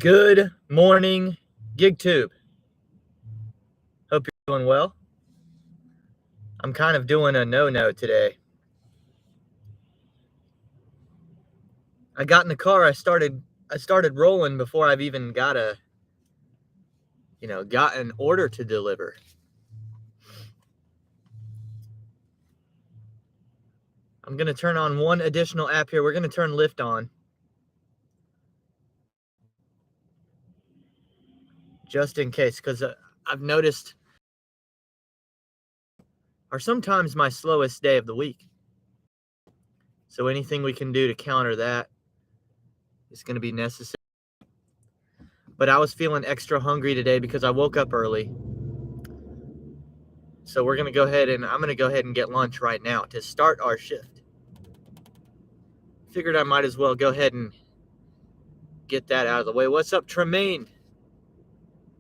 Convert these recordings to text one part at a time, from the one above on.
Good morning, GigTube. Hope you're doing well. I'm kind of doing a no-no today. I got in the car, I started rolling before I've even got an order to deliver. I'm going to turn on one additional app here. We're going to turn Lyft on. Just in case, because I've noticed are sometimes my slowest day of the week. So anything we can do to counter that is going to be necessary. But I was feeling extra hungry today because I woke up early. So I'm going to go ahead and get lunch right now to start our shift. Figured I might as well go ahead and get that out of the way. What's up, Tremaine?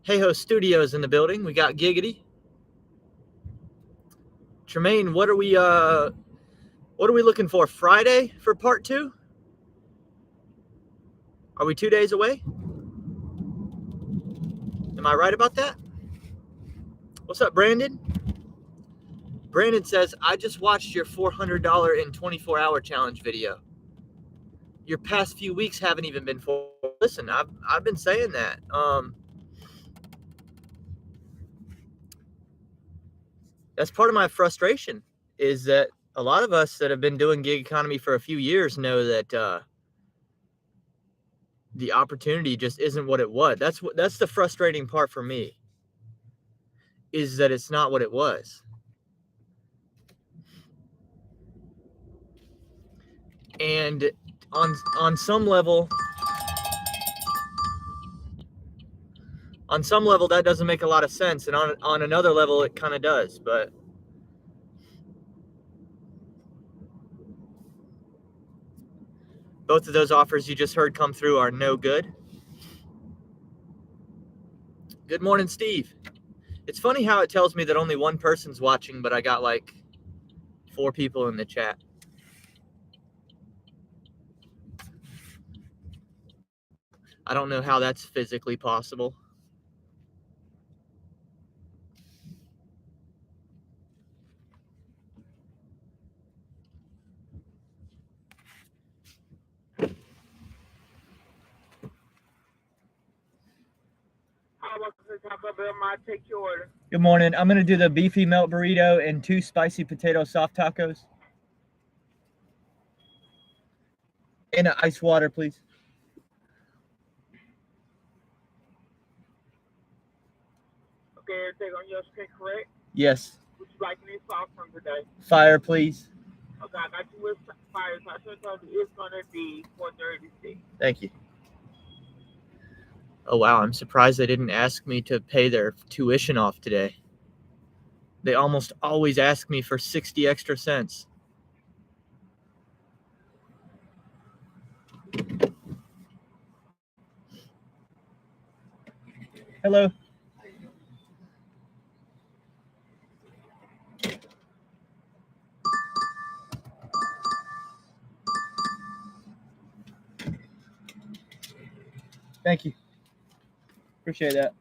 Hey Ho Studios in the building. We got Giggity. Tremaine, what are we looking for? Friday for part 2? Are we 2 days away? Am I right about that? What's up, Brandon? Brandon says, I just watched your $400 in 24-hour challenge video. Your past few weeks haven't even been for. Listen, I've been saying that. That's part of my frustration, is that a lot of us that have been doing gig economy for a few years know that the opportunity just isn't what it was. That's the frustrating part for me, is that it's not what it was. And on some level, that doesn't make a lot of sense, and on another level it kind of does. But both of those offers you just heard come through are no good. Good morning, Steve. It's funny how it tells me that only one person's watching, but I got like 4 people in the chat. I don't know how that's physically possible. Take your order. Good morning. I'm going to do the beefy melt burrito and 2 spicy potato soft tacos. And an ice water, please. Okay, everything on your screen correct? Yes. Would you like any sauce from today? Fire, please. Okay, I got you with fire. So I told you it's going to be $4.36. Thank you. Oh, wow. I'm surprised they didn't ask me to pay their tuition off today. They almost always ask me for 60 extra cents. Hello. Thank you. Appreciate that.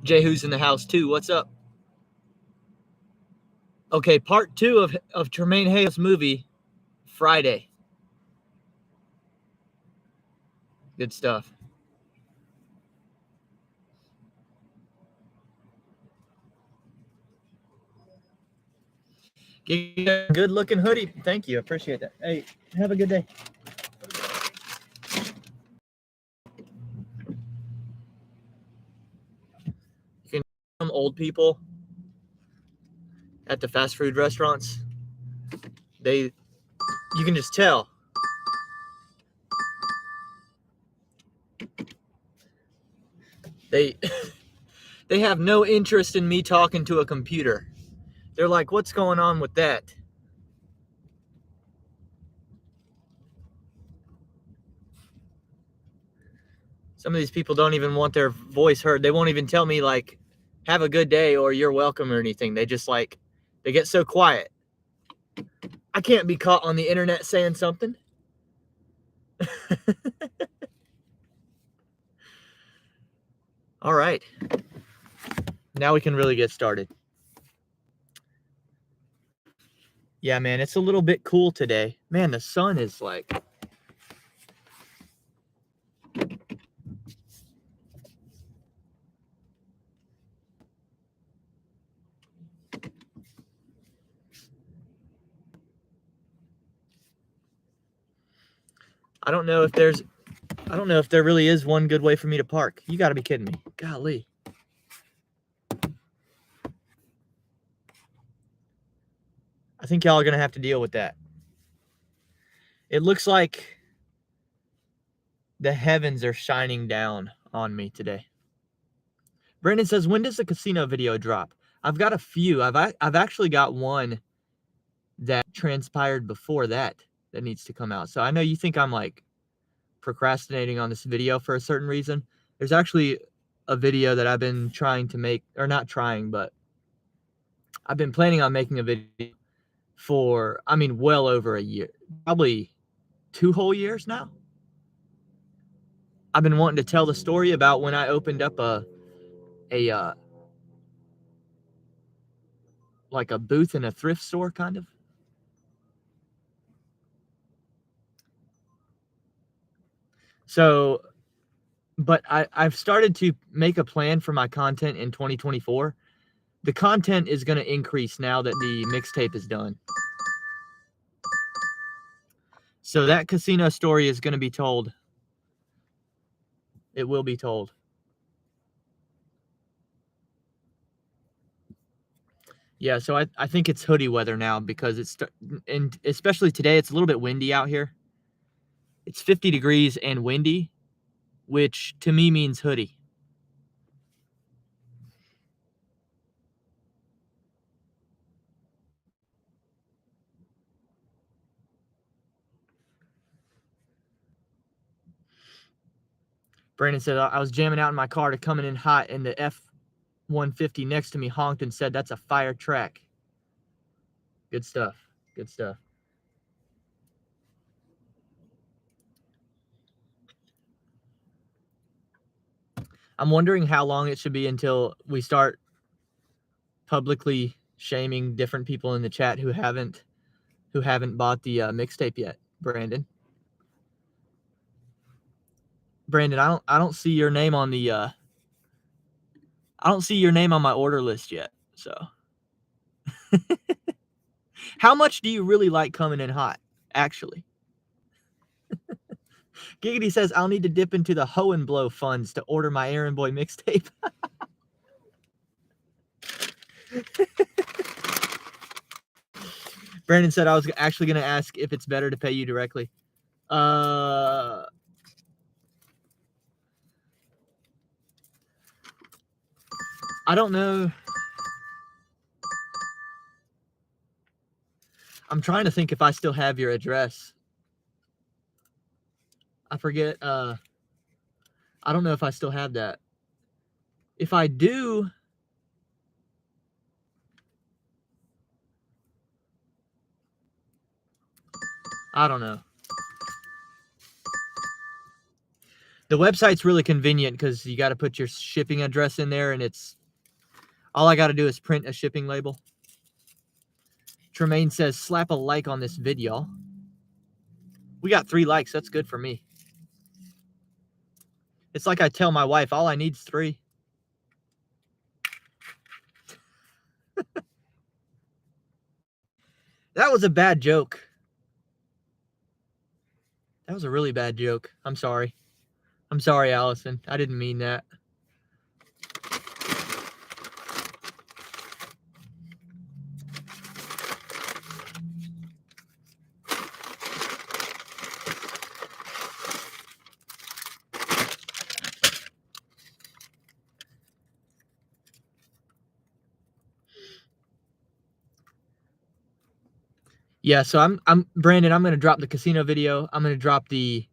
Jay, who's in the house too? What's up? Okay, part 2 of Tremaine Hayes' movie, Friday. Good stuff. Good looking hoodie. Thank you. Appreciate that. Hey, have a good day. You can some old people at the fast food restaurants. You can just tell. They have no interest in me talking to a computer. They're like, what's going on with that? Some of these people don't even want their voice heard. They won't even tell me, like, have a good day or you're welcome or anything. They just, like, they get so quiet. I can't be caught on the internet saying something. All right. Now we can really get started. Yeah, man, it's a little bit cool today. Man, the sun is like... I don't know if there really is one good way for me to park. You got to be kidding me. Golly. I think y'all are going to have to deal with that. It looks like the heavens are shining down on me today. Brandon says, when does the casino video drop? I've got a few. I've actually got one that transpired before that needs to come out. So I know you think I'm like procrastinating on this video for a certain reason. There's actually a video that I've been trying to make, or not trying, but I've been planning on making a video for, I mean, well over a year, probably 2 whole years now. I've been wanting to tell the story about when I opened up like a booth in a thrift store, kind of. So, but I've started to make a plan for my content in 2024. The content is going to increase now that the mixtape is done. So that casino story is going to be told. It will be told. Yeah, so I think it's hoodie weather now because it's, and especially today, it's a little bit windy out here. It's 50 degrees and windy, which to me means hoodie. Brandon said, I was jamming out in my car to coming in hot, and the F-150 next to me honked and said, that's a fire track. Good stuff. Good stuff. I'm wondering how long it should be until we start publicly shaming different people in the chat who haven't bought the mixtape yet. Brandon, I don't see your name on the I don't see your name on my order list yet. So how much do you really like coming in hot, actually? Giggity says, I'll need to dip into the hoe and blow funds to order my Errand Boy mixtape. Brandon said, I was actually going to ask if it's better to pay you directly. I don't know. I'm trying to think if I still have your address. I forget. I don't know if I still have that. If I do, I don't know. The website's really convenient because you got to put your shipping address in there, and it's all I got to do is print a shipping label. Tremaine says, slap a like on this video. We got 3 likes. That's good for me. It's like I tell my wife, all I need is 3. That was a bad joke. That was a really bad joke. I'm sorry. I'm sorry, Allison. I didn't mean that. Yeah, so I'm Brandon, I'm going to drop the casino video. I'm going to drop the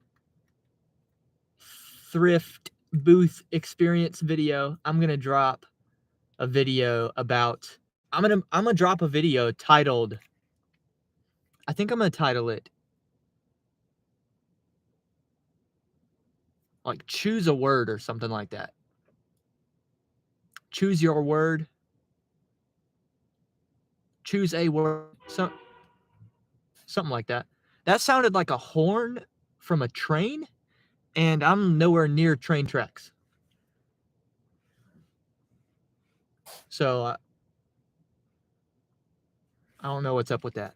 thrift booth experience video, I'm gonna drop a video about. I'm gonna drop a video titled. I think I'm gonna title it like choose a word or something like that. Choose your word. Choose a word. Something like that. That sounded like a horn from a train, and I'm nowhere near train tracks. So I don't know what's up with that.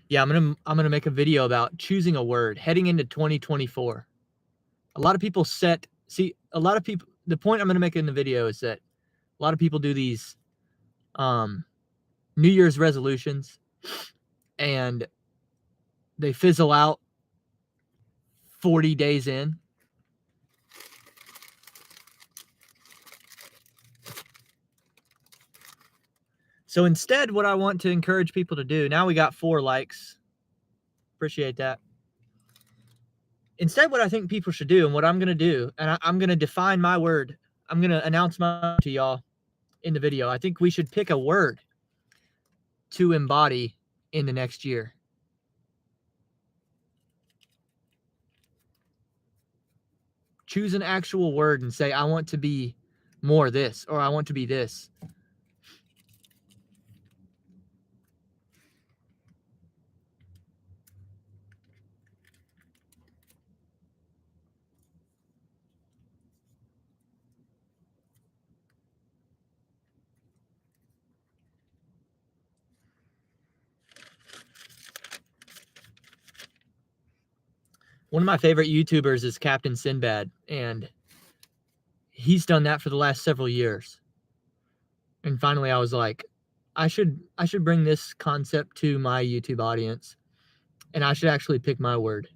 Yeah, I'm gonna make a video about choosing a word heading into 2024. A lot of people the point I'm gonna make in the video is that a lot of people do these New Year's resolutions and they fizzle out 40 days in. So instead, what I want to encourage people to do, now we got 4 likes. Appreciate that. Instead, what I think people should do and what I'm going to do, and I'm going to define my word. I'm going to announce my to y'all in the video. I think we should pick a word to embody in the next year. Choose an actual word and say, I want to be more this, or I want to be this. One of my favorite YouTubers is Captain Sinbad, and he's done that for the last several years. And finally, I was like, I should bring this concept to my YouTube audience, and I should actually pick my word.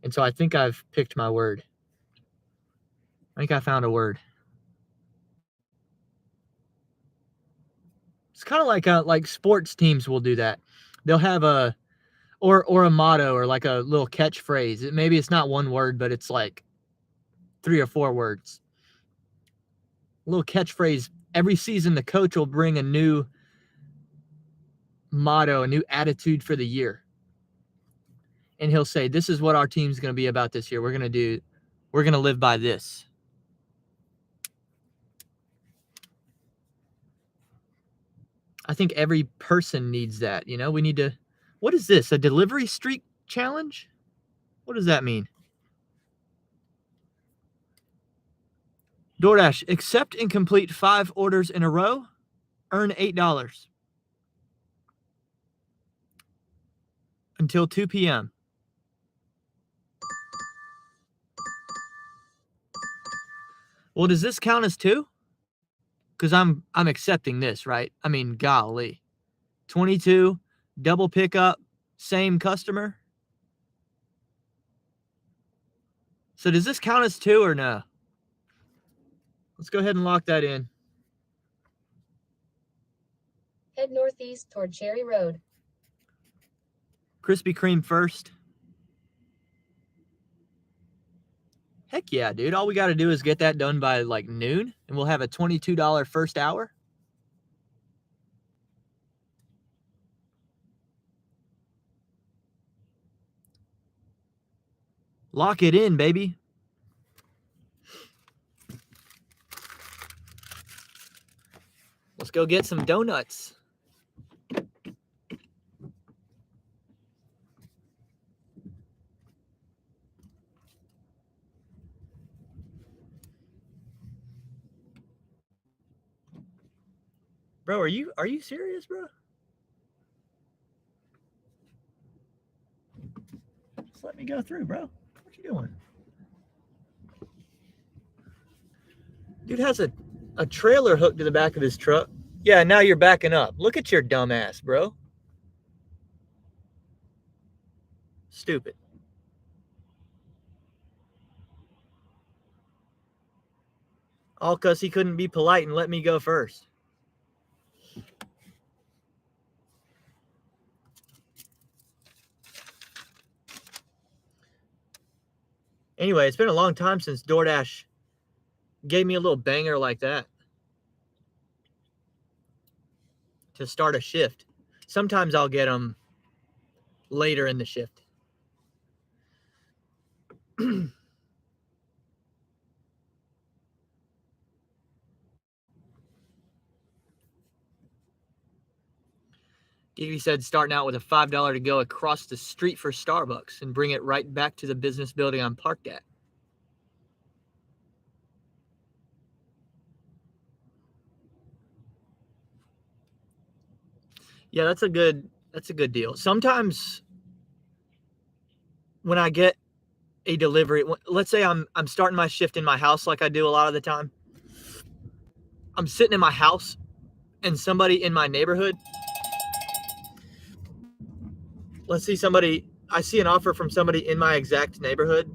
And so I think I've picked my word. I think I found a word. It's kind of like sports teams will do that. They'll have a motto or like a little catchphrase. Maybe it's not one word, but it's like 3 or 4 words. A little catchphrase. Every season, the coach will bring a new motto, a new attitude for the year. And he'll say, this is what our team's going to be about this year. We're going to live by this. I think every person needs that. You know, we need to, what is this? A delivery streak challenge? What does that mean? DoorDash, accept and complete 5 orders in a row, earn $8 until 2 p.m. Well, does this count as 2? Because I'm accepting this, right? I mean, golly. 22, double pickup, same customer. So does this count as 2 or no? Let's go ahead and lock that in. Head northeast toward Cherry Road. Krispy Kreme first. Heck yeah, dude. All we got to do is get that done by like noon, and we'll have a $22 first hour. Lock it in, baby. Let's go get some donuts. Bro, are you serious, bro? Just let me go through, bro. What you doing? Dude has a trailer hooked to the back of his truck. Yeah, now you're backing up. Look at your dumb ass, bro. Stupid. All because he couldn't be polite and let me go first. Anyway, it's been a long time since DoorDash gave me a little banger like that to start a shift. Sometimes I'll get them later in the shift. Giggity said starting out with a $5 to go across the street for Starbucks and bring it right back to the business building I'm parked at. Yeah, that's a good deal. Sometimes when I get a delivery, let's say I'm starting my shift in my house like I do a lot of the time. I'm sitting in my house and somebody in my neighborhood, I see an offer from somebody in my exact neighborhood.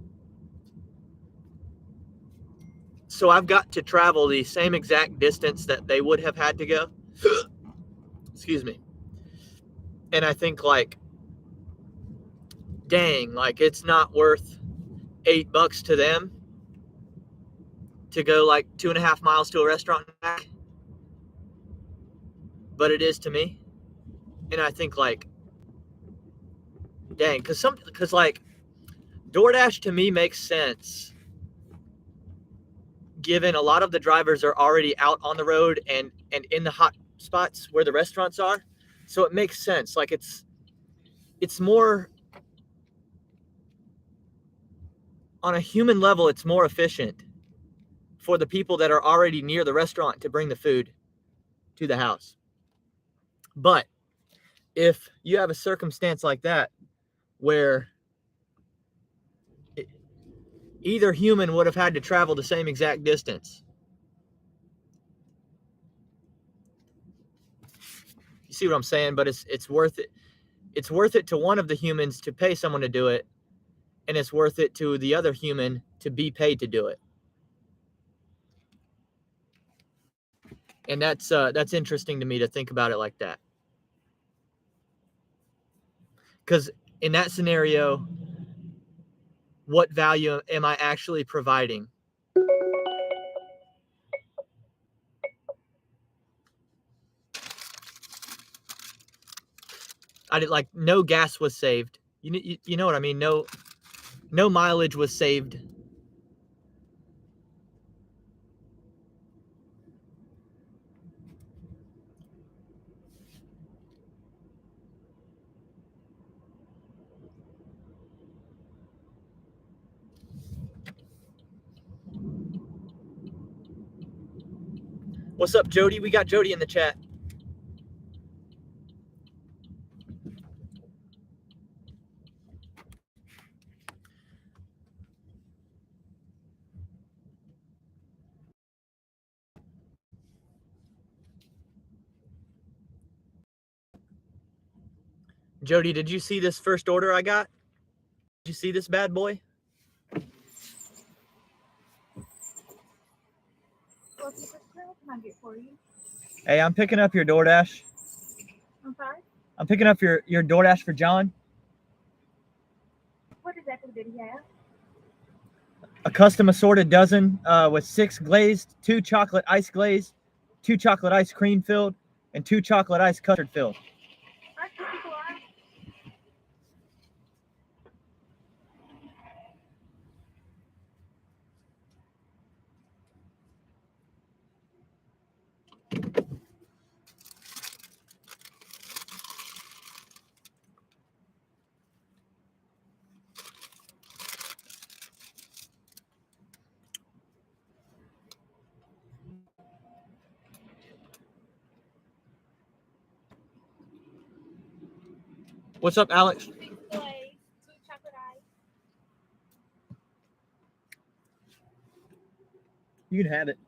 So I've got to travel the same exact distance that they would have had to go. Excuse me. And I think like, dang, like it's not worth $8 to them to go like 2.5 miles to a restaurant and back, but it is to me. And I think like, dang, because like DoorDash to me makes sense given a lot of the drivers are already out on the road and in the hot spots where the restaurants are. So it makes sense. Like it's more on a human level, it's more efficient for the people that are already near the restaurant to bring the food to the house. But if you have a circumstance like that where either human would have had to travel the same exact distance, you see what I'm saying? But it's worth it. It's worth it to one of the humans to pay someone to do it, and it's worth it to the other human to be paid to do it. And that's interesting to me to think about it like that. Because in that scenario, what value am I actually providing? I did like no gas was saved. You know what I mean? No mileage was saved. What's up, Jody? We got Jody in the chat. Jody, did you see this first order I got? Did you see this bad boy? What can I get for you? Hey, I'm picking up your DoorDash. I'm sorry? I'm picking up your DoorDash for John. What exactly did he have? A custom assorted dozen with 6 glazed, 2 chocolate ice glazed, 2 chocolate ice cream filled, and 2 chocolate ice custard filled. What's up, Alex? 6 glazed, 2 chocolate ice. You can have it.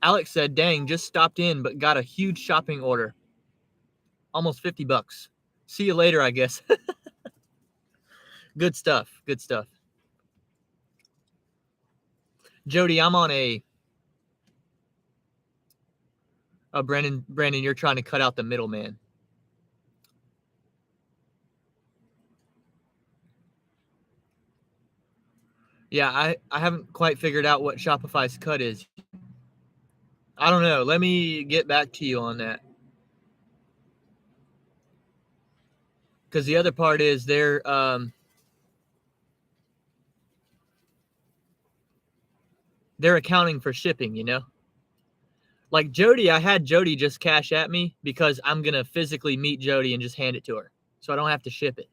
Alex said, dang, just stopped in, but got a huge shopping order. Almost $50. See you later, I guess. Good stuff. Good stuff. Jody, I'm on a Brandon, you're trying to cut out the middleman. Yeah, I haven't quite figured out what Shopify's cut is. I don't know. Let me get back to you on that. Because the other part is they're accounting for shipping, you know? Like Jody, I had Jody just cash at me because I'm going to physically meet Jody and just hand it to her. So I don't have to ship it.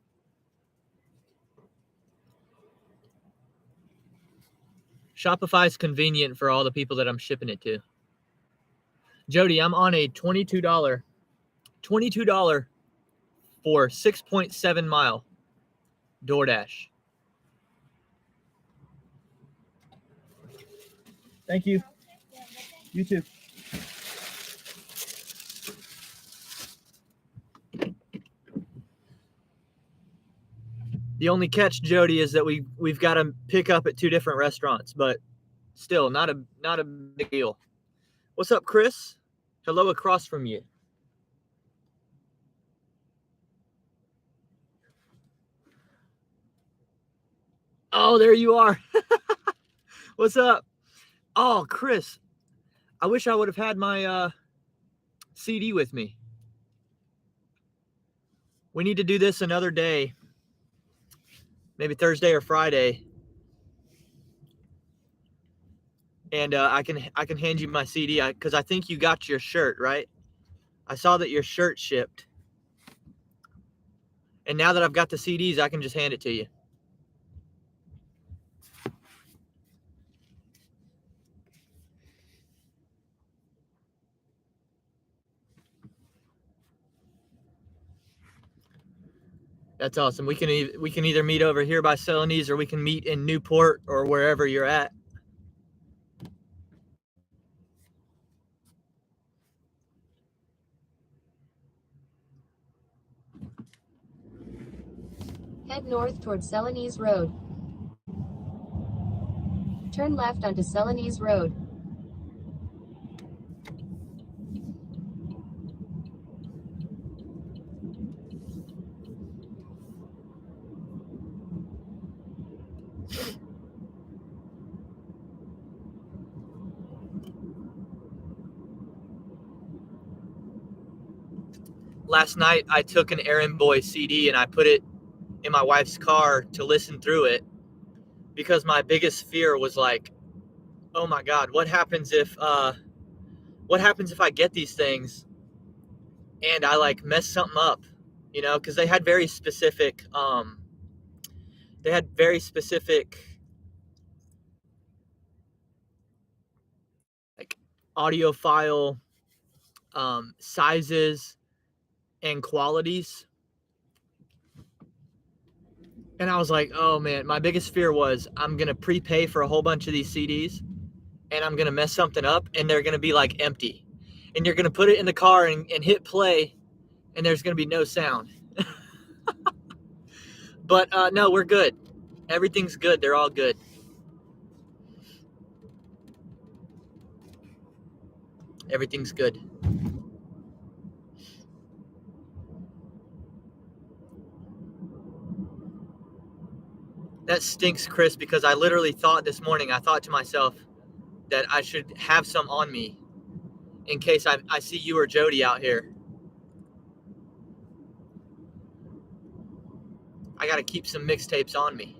Shopify is convenient for all the people that I'm shipping it to. Jody, I'm on a $22 for 6.7 mile DoorDash. Thank you. You too. The only catch, Jody, is that we've got to pick up at 2 different restaurants, but still not a big deal. What's up, Chris? Hello across from you. Oh, there you are. What's up? Oh, Chris, I wish I would have had my CD with me. We need to do this another day, maybe Thursday or Friday, and I can hand you my CD because I think you got your shirt, right? I saw that your shirt shipped, and now that I've got the CDs, I can just hand it to you. That's awesome. We can either meet over here by Celanese or we can meet in Newport or wherever you're at. Head north toward Celanese Road. Turn left onto Celanese Road. Last night, I took an Errand Boy CD and I put it in my wife's car to listen through it because my biggest fear was like, oh my God, what happens if I get these things and I like mess something up, you know? Because they had very specific like audio file sizes and qualities. And I was like, oh man, my biggest fear was I'm going to prepay for a whole bunch of these CDs and I'm going to mess something up and they're going to be like empty. And you're going to put it in the car and hit play and there's going to be no sound. But no, we're good. Everything's good. They're all good. Everything's good. That stinks, Chris, because I literally thought this morning, I thought to myself that I should have some on me in case I see you or Jody out here. I got to keep some mixtapes on me.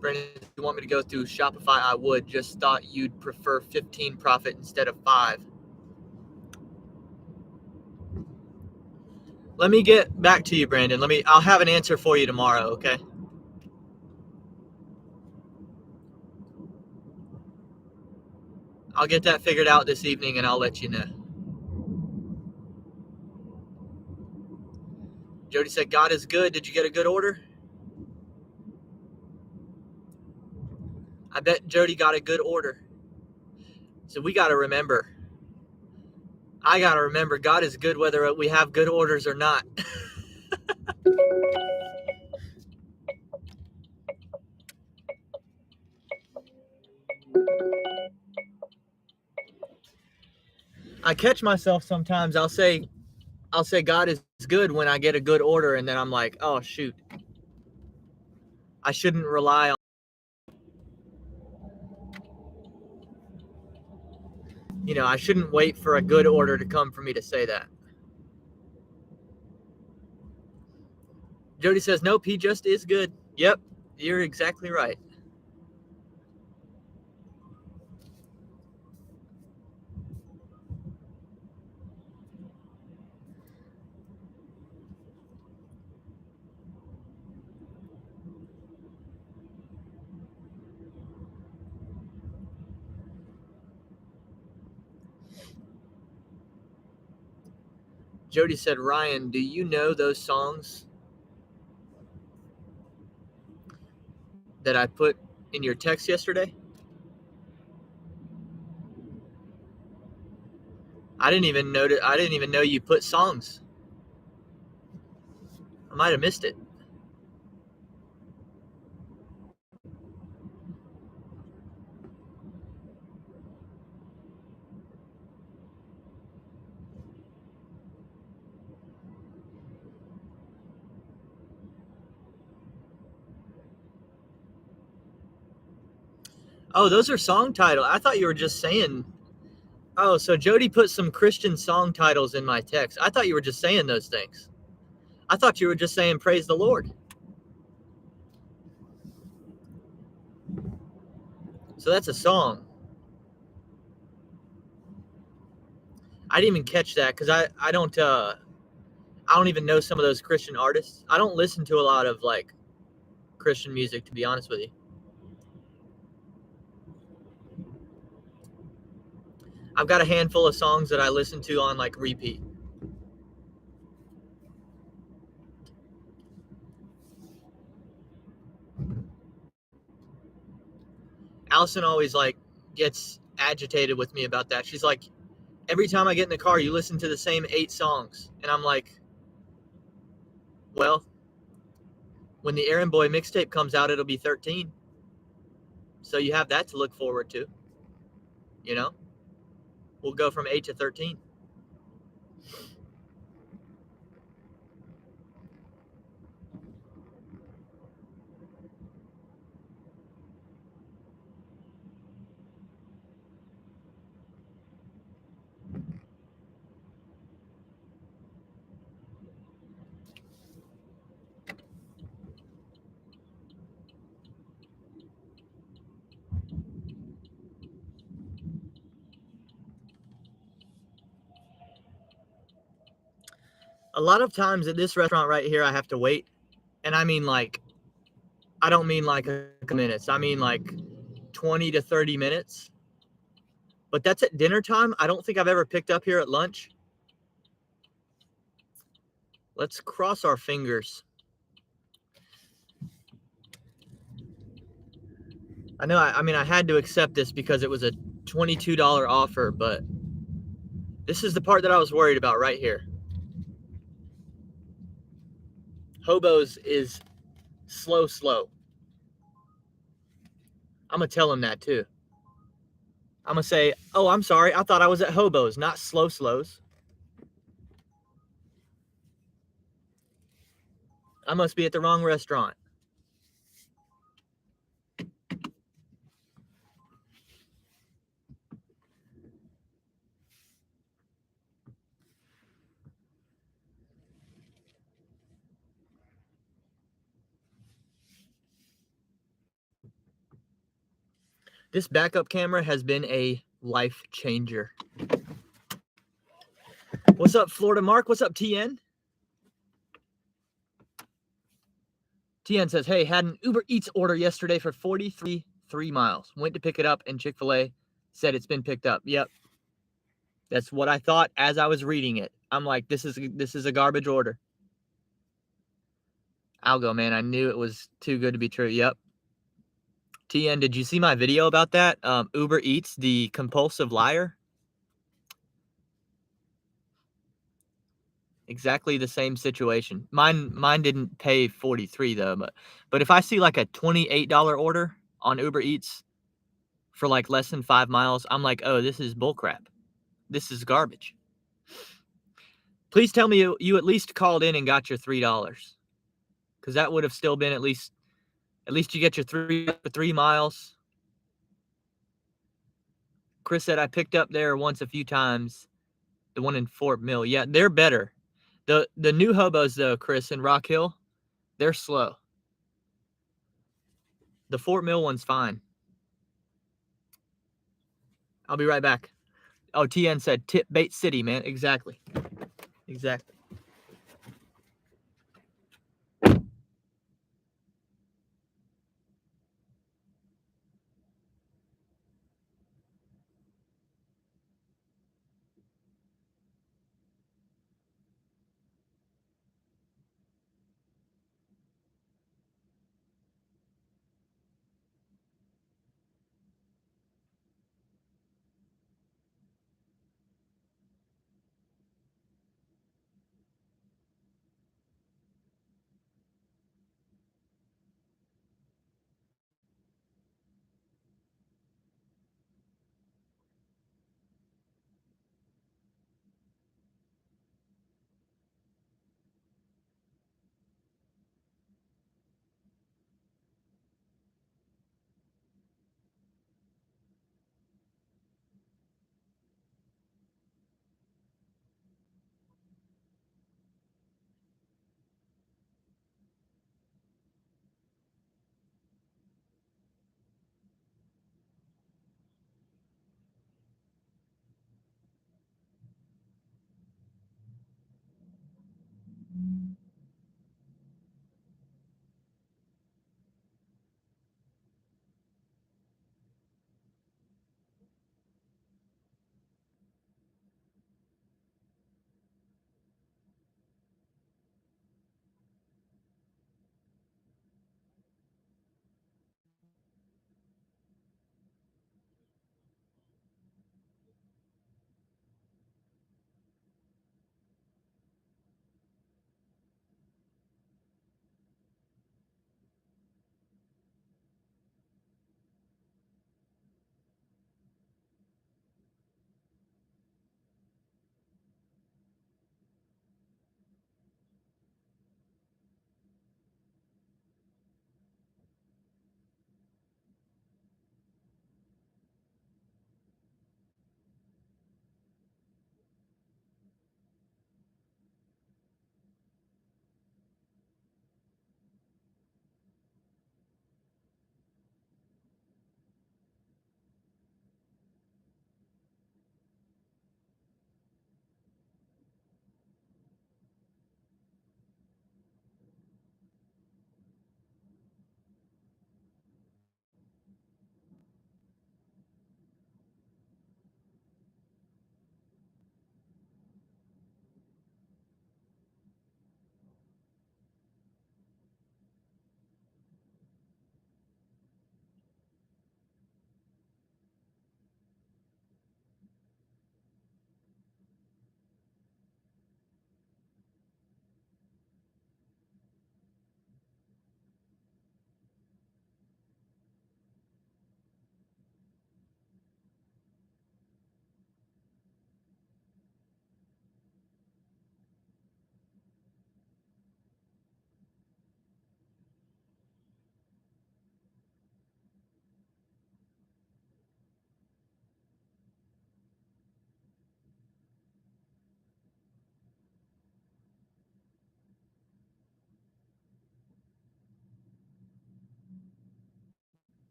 Brendan, if you want me to go through Shopify, I would. Just thought you'd prefer 15 profit instead of 5. Let me get back to you, Brandon. I'll have an answer for you tomorrow, okay? I'll get that figured out this evening and I'll let you know. Jody said, God is good. Did you get a good order? I bet Jody got a good order. So we got to remember. I got to remember God is good whether we have good orders or not. I catch myself sometimes. I'll say God is good when I get a good order, and then I'm like, oh shoot, I shouldn't rely on. I shouldn't wait for a good order to come for me to say that. Jody says, nope, he just is good. Yep, you're exactly right. Jody said, Ryan, do you know those songs that I put in your text yesterday? I didn't even know you put songs. I might have missed it. Oh, those are song titles. I thought you were just saying. Oh, so Jody put some Christian song titles in my text. I thought you were just saying those things. I thought you were just saying praise the Lord. So that's a song. I didn't even catch that because I don't even know some of those Christian artists. I don't listen to a lot of like Christian music, to be honest with you. I've got a handful of songs that I listen to on like repeat. Allison always like gets agitated with me about that. She's like, every time I get in the car, you listen to the same 8 songs. And I'm like, well, when the Aaron Boy mixtape comes out, it'll be 13. So you have that to look forward to. We'll go from 8 to 13. A lot of times at this restaurant right here, I have to wait. And I mean like, I don't mean like a couple minutes. I mean like 20 to 30 minutes. But that's at dinner time. I don't think I've ever picked up here at lunch. Let's cross our fingers. I know, I had to accept this because it was a $22 offer, but this is the part that I was worried about right here. Hobo's is slow. I'm going to tell him that too. I'm going to say, oh, I'm sorry. I thought I was at Hobo's, not Slows. I must be at the wrong restaurant. This backup camera has been a life changer. What's up, Florida Mark? What's up, TN? TN says, hey, had an Uber Eats order yesterday for 43 miles. Went to pick it up, and Chick-fil-A said it's been picked up. Yep. That's what I thought as I was reading it. I'm like, this is a garbage order. Algo, man, I knew it was too good to be true. Yep. TN, did you see my video about that? Uber Eats, the compulsive liar. Exactly the same situation. Mine didn't pay 43 though, but if I see like a $28 order on Uber Eats for like less than 5 miles, I'm like, oh, this is bullcrap. This is garbage. Please tell me you at least called in and got your $3, because that would have still been at least you get your 3 miles. Chris said I picked up there once a few times. The one in Fort Mill. Yeah, they're better. The new hobos though, Chris, in Rock Hill, they're slow. The Fort Mill one's fine. I'll be right back. Oh, TN said Tip Bait City, man. Exactly. Exactly.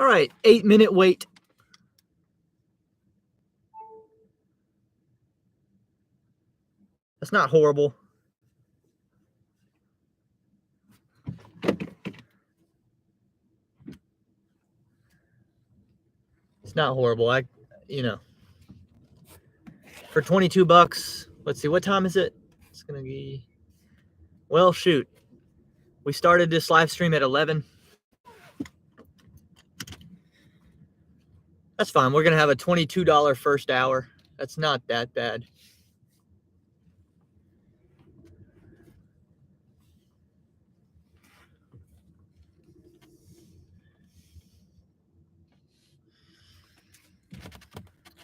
All right, 8-minute wait. That's not horrible. It's not horrible. For 22 bucks, let's see, what time is it? It's going to be, well, shoot. We started this live stream at 11. That's fine. We're going to have a $22 first hour. That's not that bad.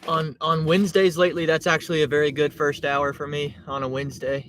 On Wednesdays lately, that's actually a very good first hour for me on a Wednesday.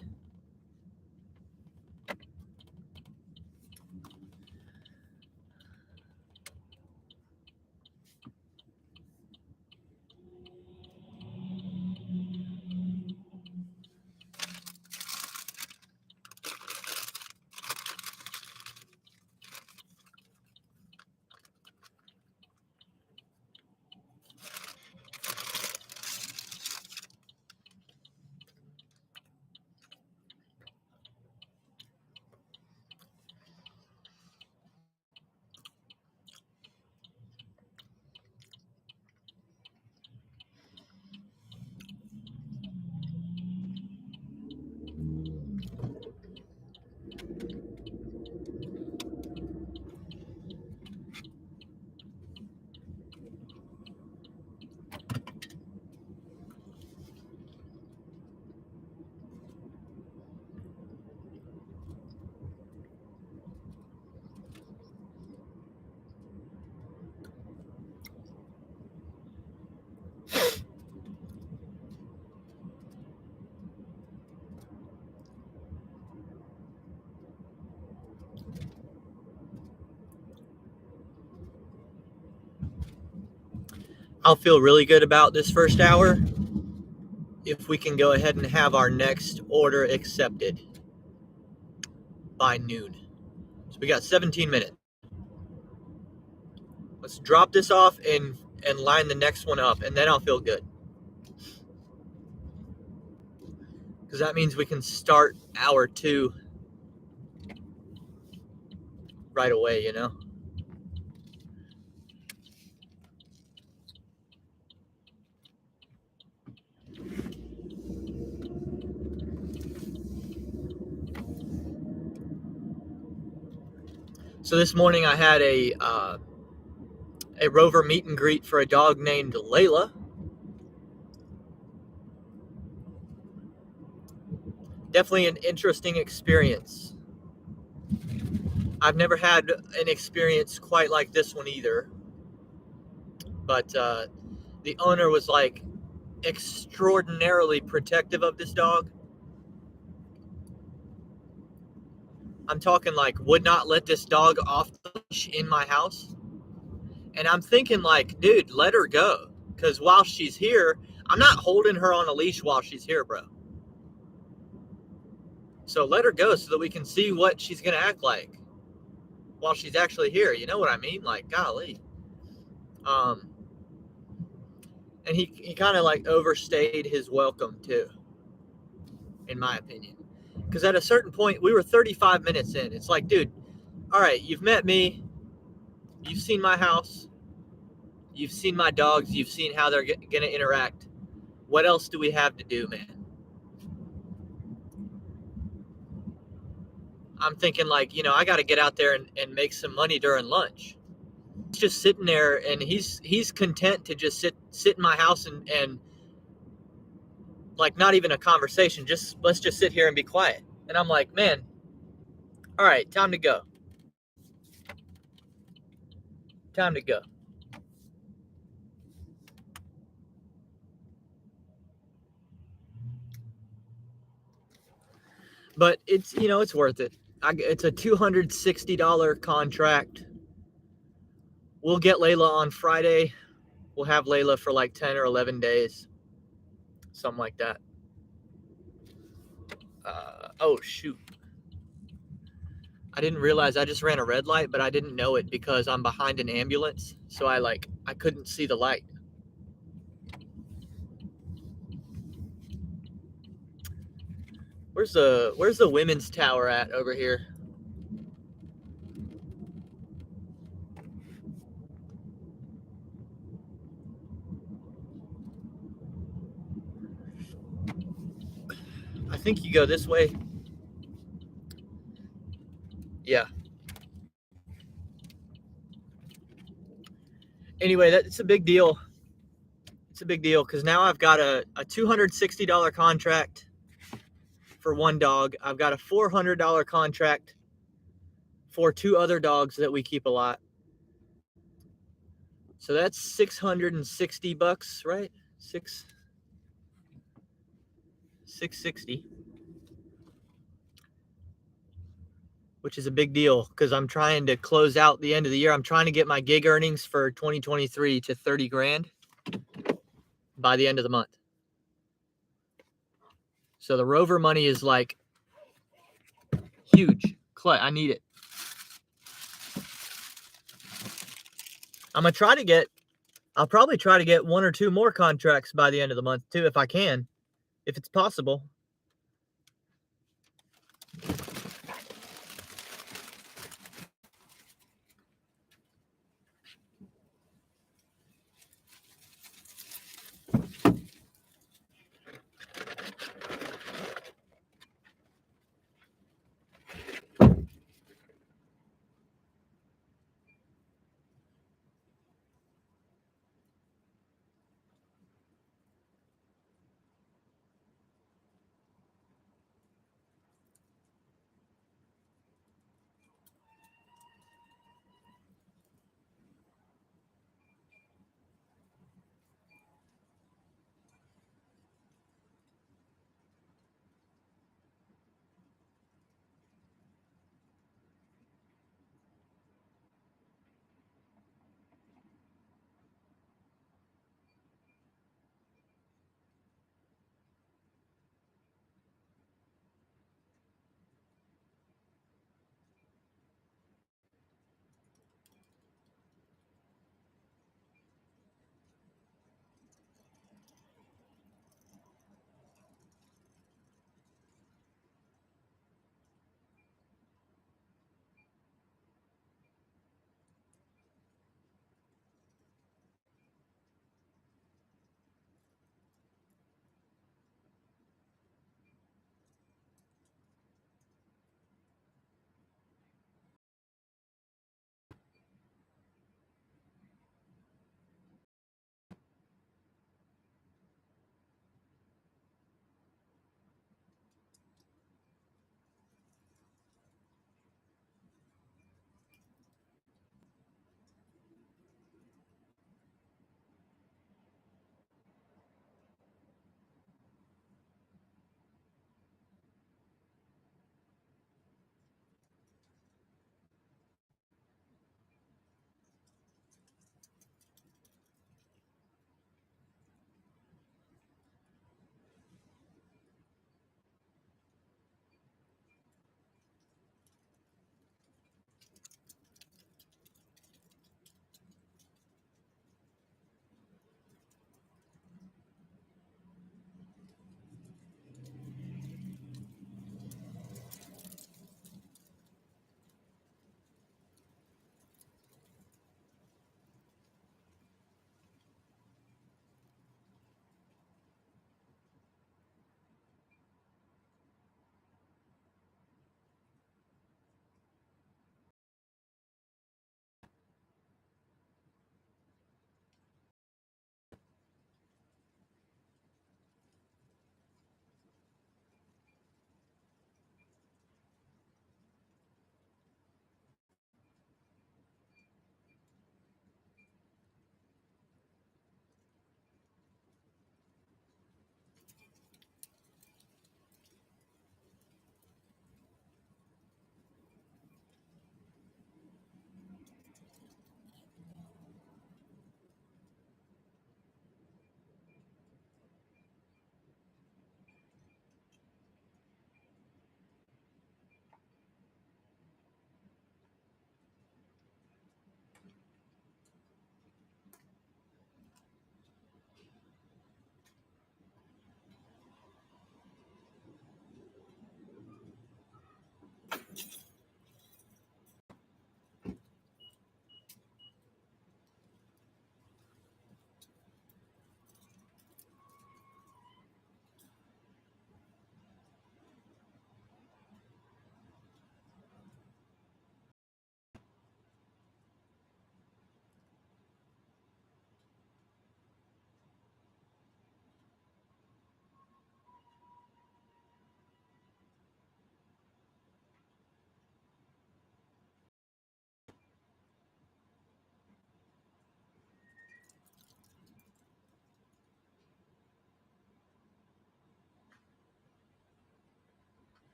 I'll feel really good about this first hour if we can go ahead and have our next order accepted by noon. So we got 17 minutes. Let's drop this off and line the next one up, and then I'll feel good. Because that means we can start hour 2 right away, you know? So this morning I had a Rover meet and greet for a dog named Layla. Definitely an interesting experience. I've never had an experience quite like this one either. But the owner was like extraordinarily protective of this dog. I'm talking like would not let this dog off the leash in my house. And I'm thinking like, dude, let her go. Because while she's here, I'm not holding her on a leash while she's here, bro. So let her go so that we can see what she's going to act like while she's actually here. You know what I mean? Like, golly. And he kind of like overstayed his welcome too, in my opinion. Because at a certain point, we were 35 minutes in. It's like, dude, all right, you've met me. You've seen my house. You've seen my dogs. You've seen how they're going to interact. What else do we have to do, man? I'm thinking like, you know, I got to get out there and make some money during lunch. He's just sitting there and he's content to just sit in my house and like not even a conversation. Let's just sit here and be quiet. And I'm like, man, all right, time to go. Time to go. But it's, you know, it's worth it. It's a $260 contract. We'll get Layla on Friday. We'll have Layla for like 10 or 11 days. Something like that. Oh, shoot. I didn't realize I just ran a red light, but I didn't know it because I'm behind an ambulance. So I couldn't see the light. Where's the women's tower at over here? I think you go this way. Yeah. Anyway, it's a big deal. It's a big deal because now I've got a $260 contract for one dog. I've got a $400 contract for two other dogs that we keep a lot. So that's $660, right? 660, which is a big deal because I'm trying to close out the end of the year. I'm trying to get my gig earnings for 2023 to 30 grand by the end of the month. So the Rover money is like huge. I need it. I'll probably try to get one or two more contracts by the end of the month too, if I can, if it's possible.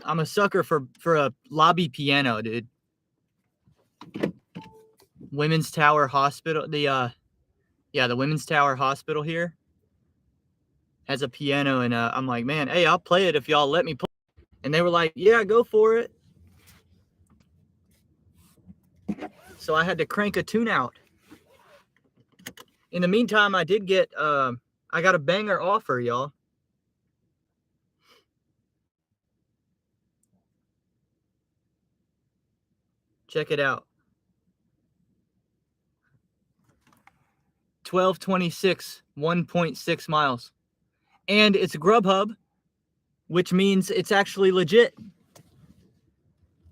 I'm a sucker for a lobby piano, dude. Women's Tower Hospital, the Women's Tower Hospital here has a piano, and I'm like, man, hey, I'll play it if y'all let me play. And they were like, yeah, go for it. So I had to crank a tune out. In the meantime, I did get I got a banger offer, y'all. Check it out. 1226, 1.6 miles. And it's Grubhub, which means it's actually legit.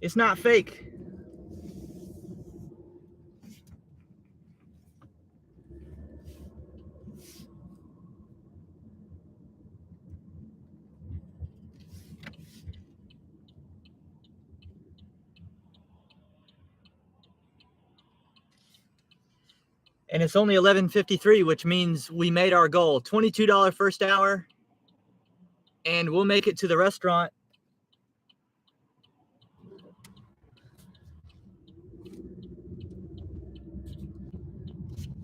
It's not fake. And it's only 11:53, which means we made our goal. $22 first hour, and we'll make it to the restaurant.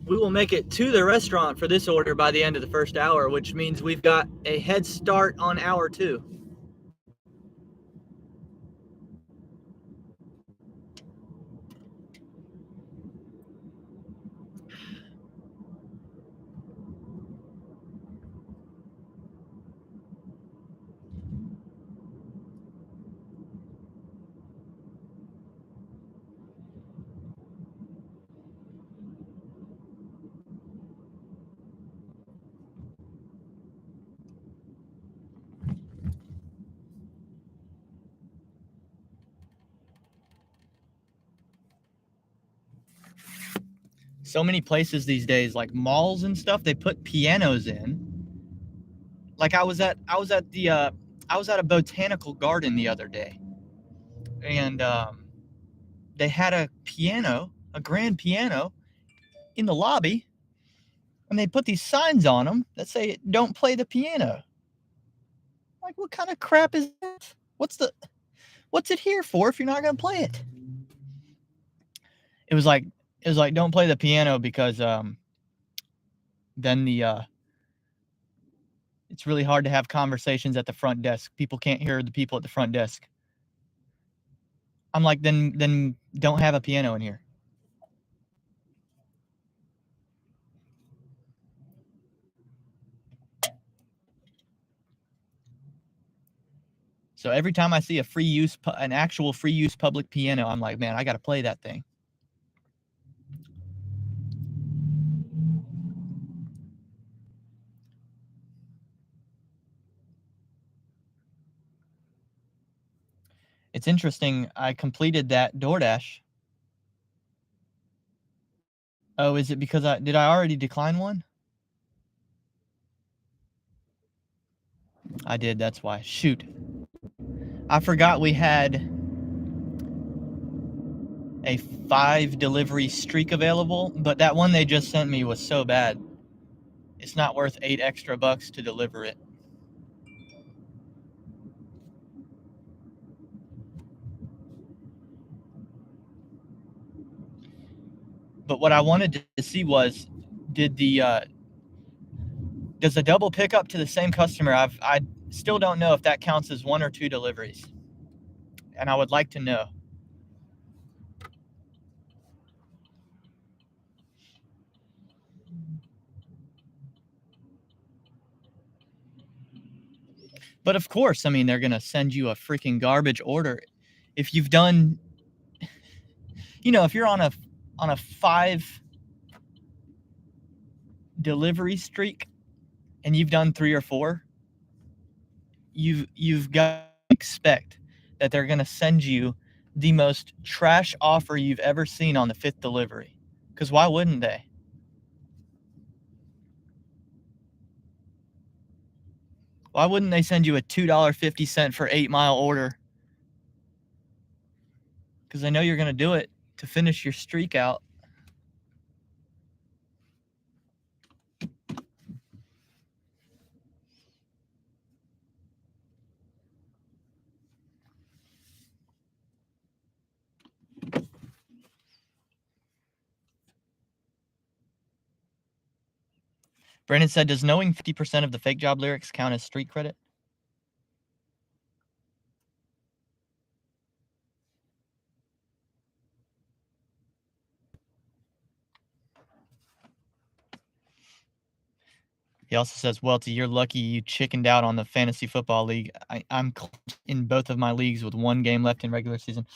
We will make it to the restaurant for this order by the end of the first hour, which means we've got a head start on hour 2. So many places these days, like malls and stuff, they put pianos in. Like I was at a botanical garden the other day, and they had a piano, a grand piano, in the lobby, and they put these signs on them that say "Don't play the piano." Like, what kind of crap is that? What's it here for if you're not gonna play it? It was like don't play the piano because then it's really hard to have conversations at the front desk. People can't hear the people at the front desk. I'm like, then don't have a piano in here. So every time I see an actual free use public piano, I'm like, man, I got to play that thing. It's interesting. I completed that DoorDash. Oh, is it because did I already decline one? I did. That's why. Shoot. I forgot we had a 5 delivery streak available, but that one they just sent me was so bad. It's not worth $8 extra to deliver it. But what I wanted to see was, does a double pickup to the same customer? I still don't know if that counts as 1 or 2 deliveries, and I would like to know. But of course, I mean, they're gonna send you a freaking garbage order if you've done, if you're on a 5 delivery streak and you've done 3 or 4, you've got to expect that they're gonna send you the most trash offer you've ever seen on the 5th delivery. Because why wouldn't they? Why wouldn't they send you a $2.50 for 8-mile order? Because they know you're going to do it to finish your streak out. Brandon said, does knowing 50% of the fake job lyrics count as street credit? He also says, Welty, you're lucky you chickened out on the fantasy football league. I'm in both of my leagues with 1 game left in regular season.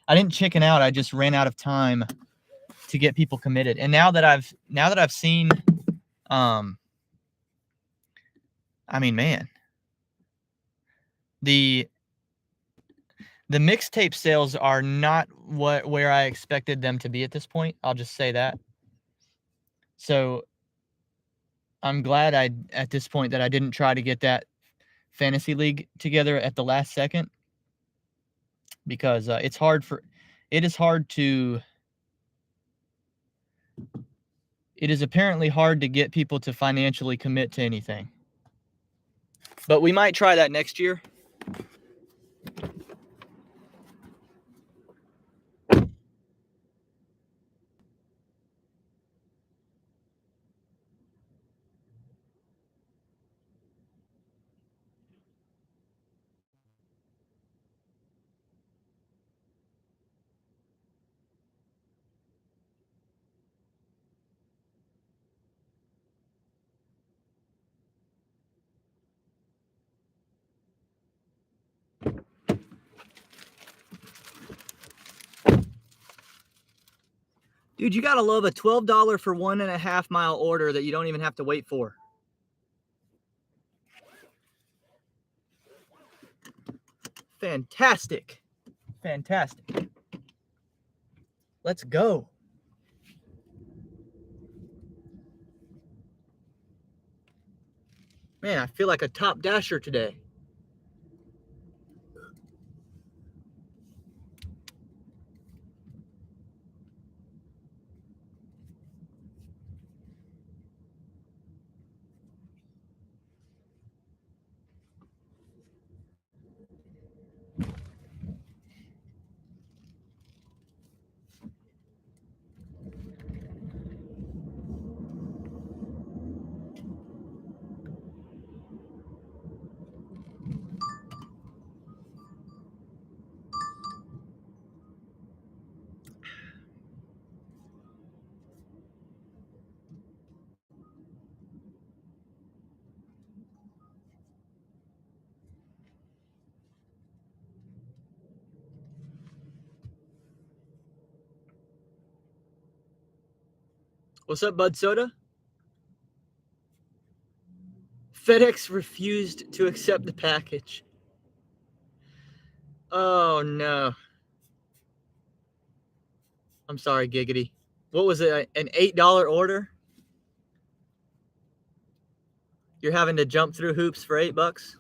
I didn't chicken out. I just ran out of time to get people committed. And now that I've seen, I mean, man, the mixtape sales are not where I expected them to be at this point. I'll just say that. So I'm glad at this point that I didn't try to get that fantasy league together at the last second, because it is apparently hard to get people to financially commit to anything. But we might try that next year. Dude, you gotta love a $12 for 1.5 mile order that you don't even have to wait for. Fantastic. Fantastic. Let's go. Man, I feel like a top dasher today. What's up, Bud Soda? FedEx refused to accept the package. Oh, no. I'm sorry, Giggity. What was it, an $8 order? You're having to jump through hoops for $8?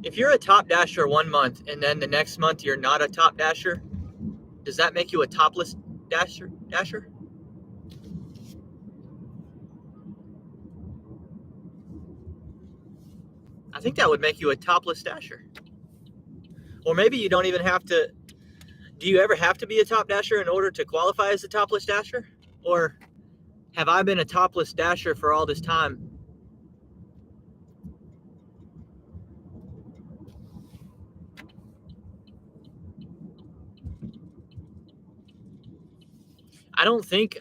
If you're a top dasher 1 month and then the next month you're not a top dasher, does that make you a topless dasher? I think that would make you a topless dasher. Or maybe you don't even have to. Do you ever have to be a top dasher in order to qualify as a topless dasher? Or have I been a topless dasher for all this time? I don't think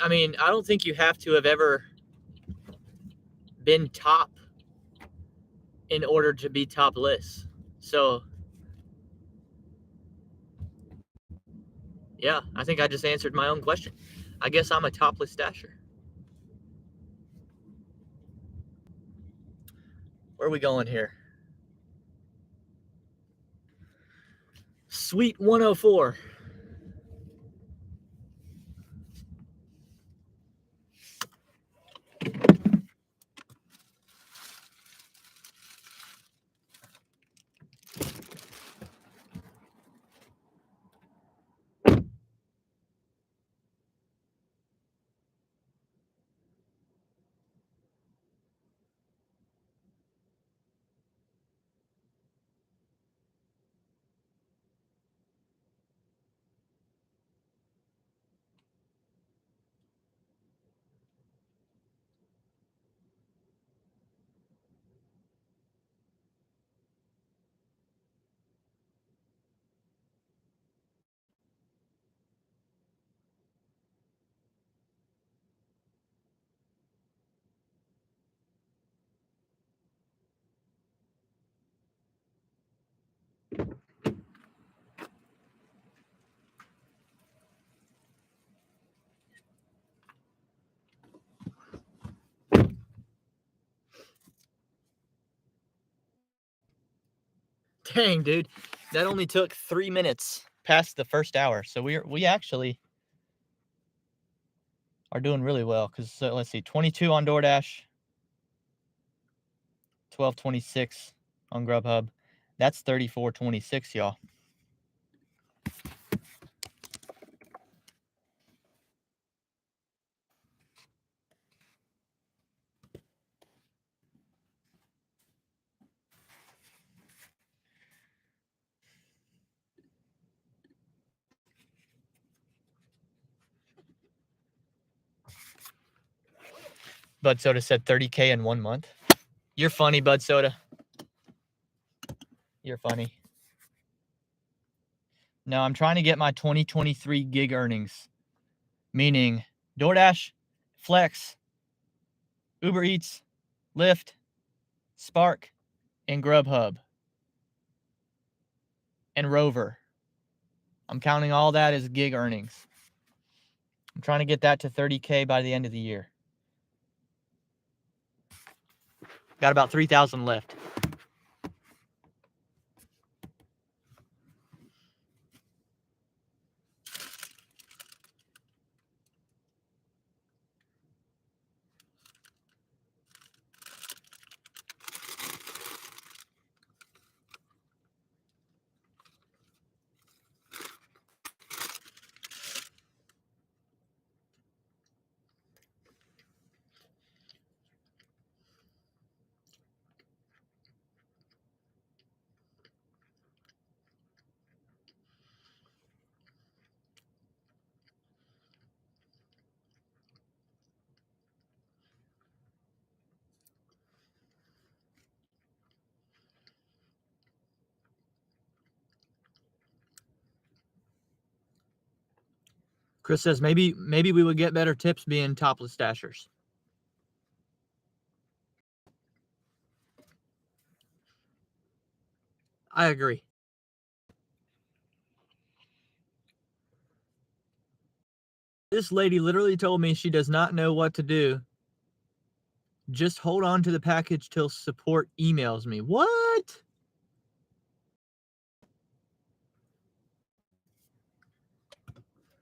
you have to have ever been top in order to be topless. So, yeah, I think I just answered my own question. I guess I'm a topless dasher. Where are we going here? Suite 104. Dang, dude, that only took 3 minutes past the first hour. So we actually are doing really well. Because let's see, 22 on DoorDash, 12.26 on Grubhub. That's 34.26, y'all. Bud Soda said 30K in 1 month. You're funny, Bud Soda. You're funny. No, I'm trying to get my 2023 gig earnings, meaning DoorDash, Flex, Uber Eats, Lyft, Spark, and Grubhub, and Rover. I'm counting all that as gig earnings. I'm trying to get that to 30K by the end of the year. Got about 3,000 left. Chris says maybe we would get better tips being topless dashers. I agree. This lady literally told me she does not know what to do. Just hold on to the package till support emails me. What?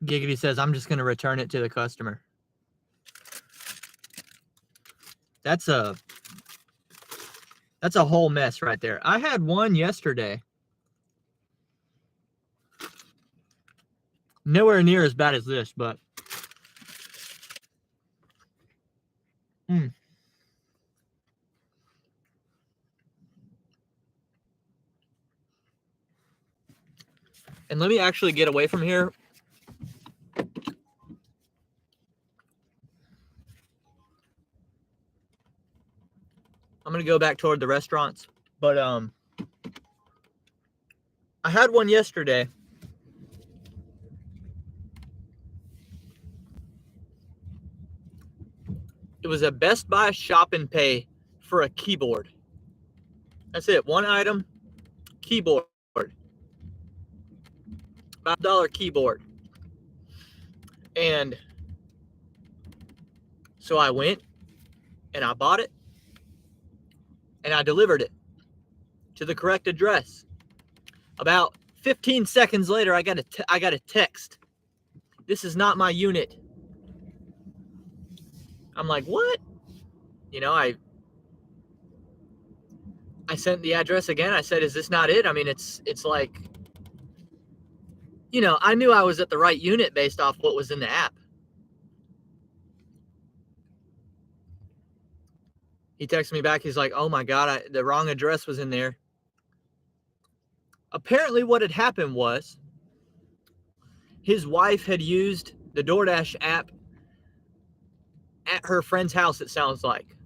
Giggity says, I'm just going to return it to the customer. That's a whole mess right there. I had one yesterday. Nowhere near as bad as this, but And let me actually get away from here. I'm going to go back toward the restaurants. But I had one yesterday. It was a Best Buy shop and pay for a keyboard. That's it. One item, keyboard. $5 keyboard. And so I went and I bought it and I delivered it to the correct address. About 15 seconds later, I got a text. This is not my unit. I'm like, what? You know, I sent the address again. I said, is this not it? I mean, it's like, you know, I knew I was at the right unit based off what was in the app. He texted me back. He's like, oh my God, the wrong address was in there. Apparently what had happened was his wife had used the DoorDash app at her friend's house, it sounds like.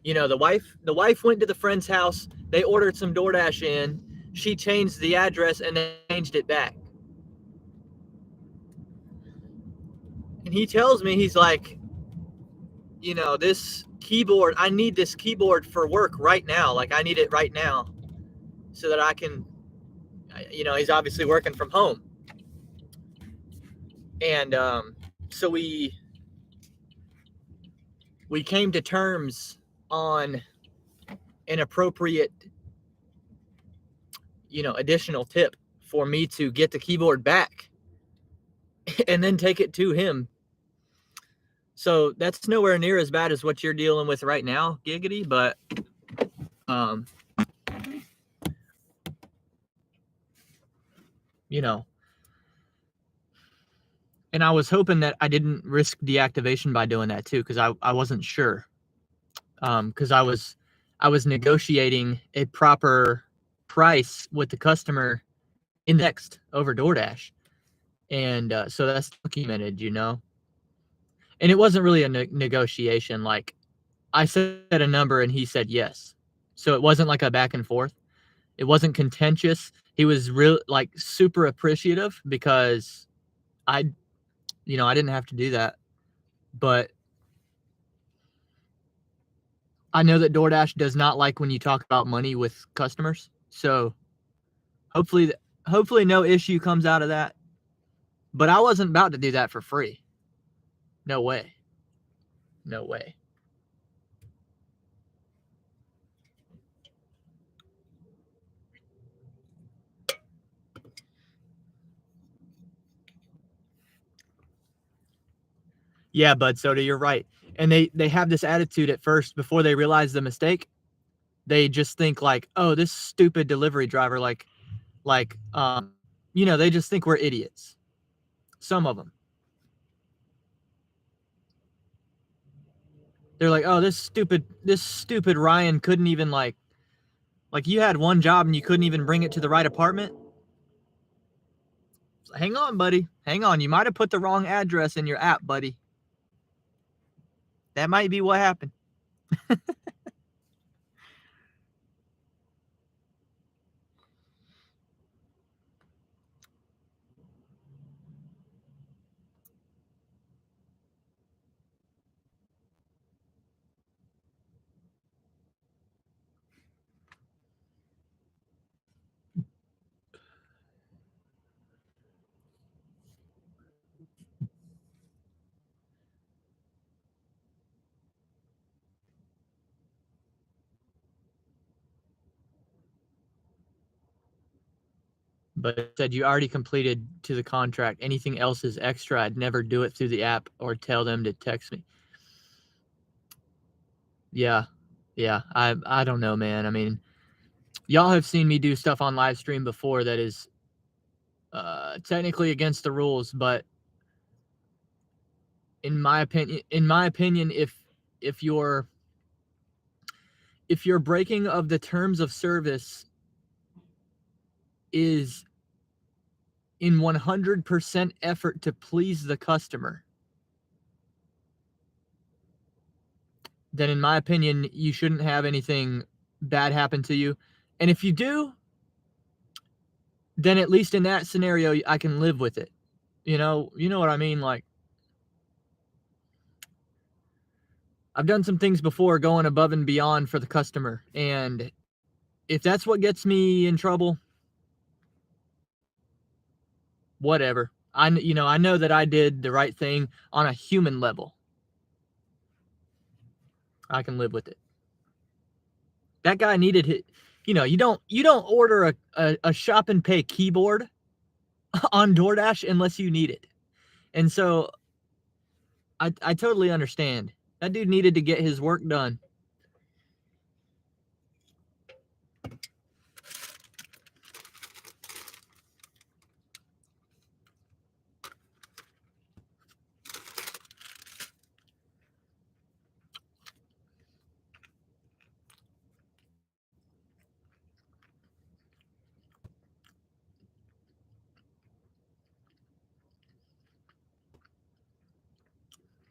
You know, the wife went to the friend's house. They ordered some DoorDash in. She changed the address and then changed it back. And he tells me, he's like, you know, this keyboard, I need this keyboard for work right now. Like, I need it right now. so that I can, you know, he's obviously working from home. And so we came to terms on an appropriate, you know, additional tip for me to get the keyboard back and then take it to him. So that's nowhere near as bad as what you're dealing with right now, Giggity, but you know, and I was hoping that I didn't risk deactivation by doing that too, because I wasn't sure. Because I was negotiating a proper price with the customer indexed over DoorDash, and so that's documented, you know. And it wasn't really a negotiation. Like, I said a number and he said yes, so it wasn't like a back and forth. It wasn't contentious. He was real, like, super appreciative because I didn't have to do that, but I know that DoorDash does not like when you talk about money with customers. So hopefully no issue comes out of that. But I wasn't about to do that for free. No way. No way. Yeah, Bud Soda, you're right. And they have this attitude at first before they realize the mistake. They just think like, oh, this stupid delivery driver, they just think we're idiots. Some of them. They're like, oh, this stupid Ryan couldn't even like you had one job and you couldn't even bring it to the right apartment. Hang on, buddy. Hang on. You might have put the wrong address in your app, buddy. That might be what happened. But it said you already completed to the contract. Anything else is extra. I'd never do it through the app or tell them to text me. Yeah. I don't know, man. I mean, y'all have seen me do stuff on live stream before that is technically against the rules, but in my opinion, if your breaking of the terms of service is in 100% effort to please the customer, then in my opinion, you shouldn't have anything bad happen to you. And if you do, then at least in that scenario, I can live with it. You know what I mean? Like, I've done some things before going above and beyond for the customer. And if that's what gets me in trouble, whatever. I know that I did the right thing on a human level. I can live with it. That guy needed it. You don't order a shop and pay keyboard on DoorDash unless you need it. And so I totally understand. That dude needed to get his work done.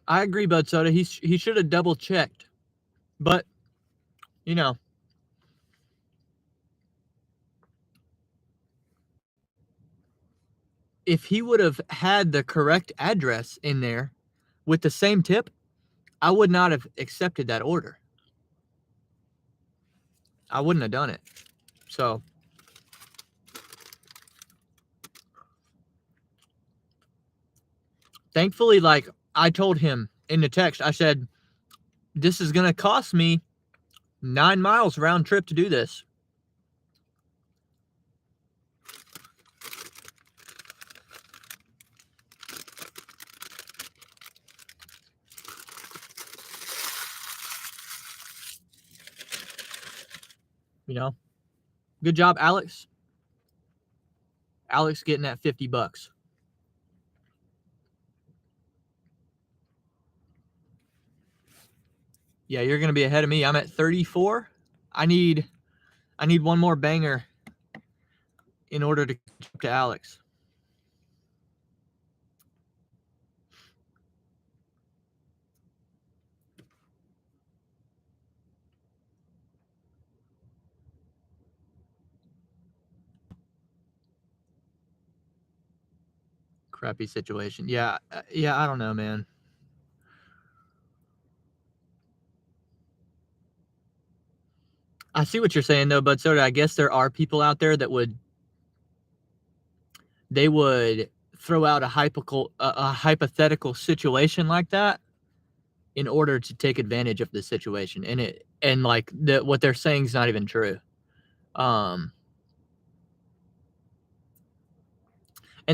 I agree, Bud Soda. He should have double checked. But, if he would have had the correct address in there with the same tip, I would not have accepted that order. I wouldn't have done it. So, Thankfully, like I told him in the text, I said, this is going to cost me 9 miles round trip to do this. You know, good job, Alex. Alex getting that $50. Yeah, you're going to be ahead of me. I'm at 34. I need one more banger in order to catch up to Alex. Crappy situation. Yeah, I don't know, man. I see what you're saying though, but so I guess there are people out there that would throw out a hypothetical situation like that in order to take advantage of the situation, and like what they're saying is not even true. And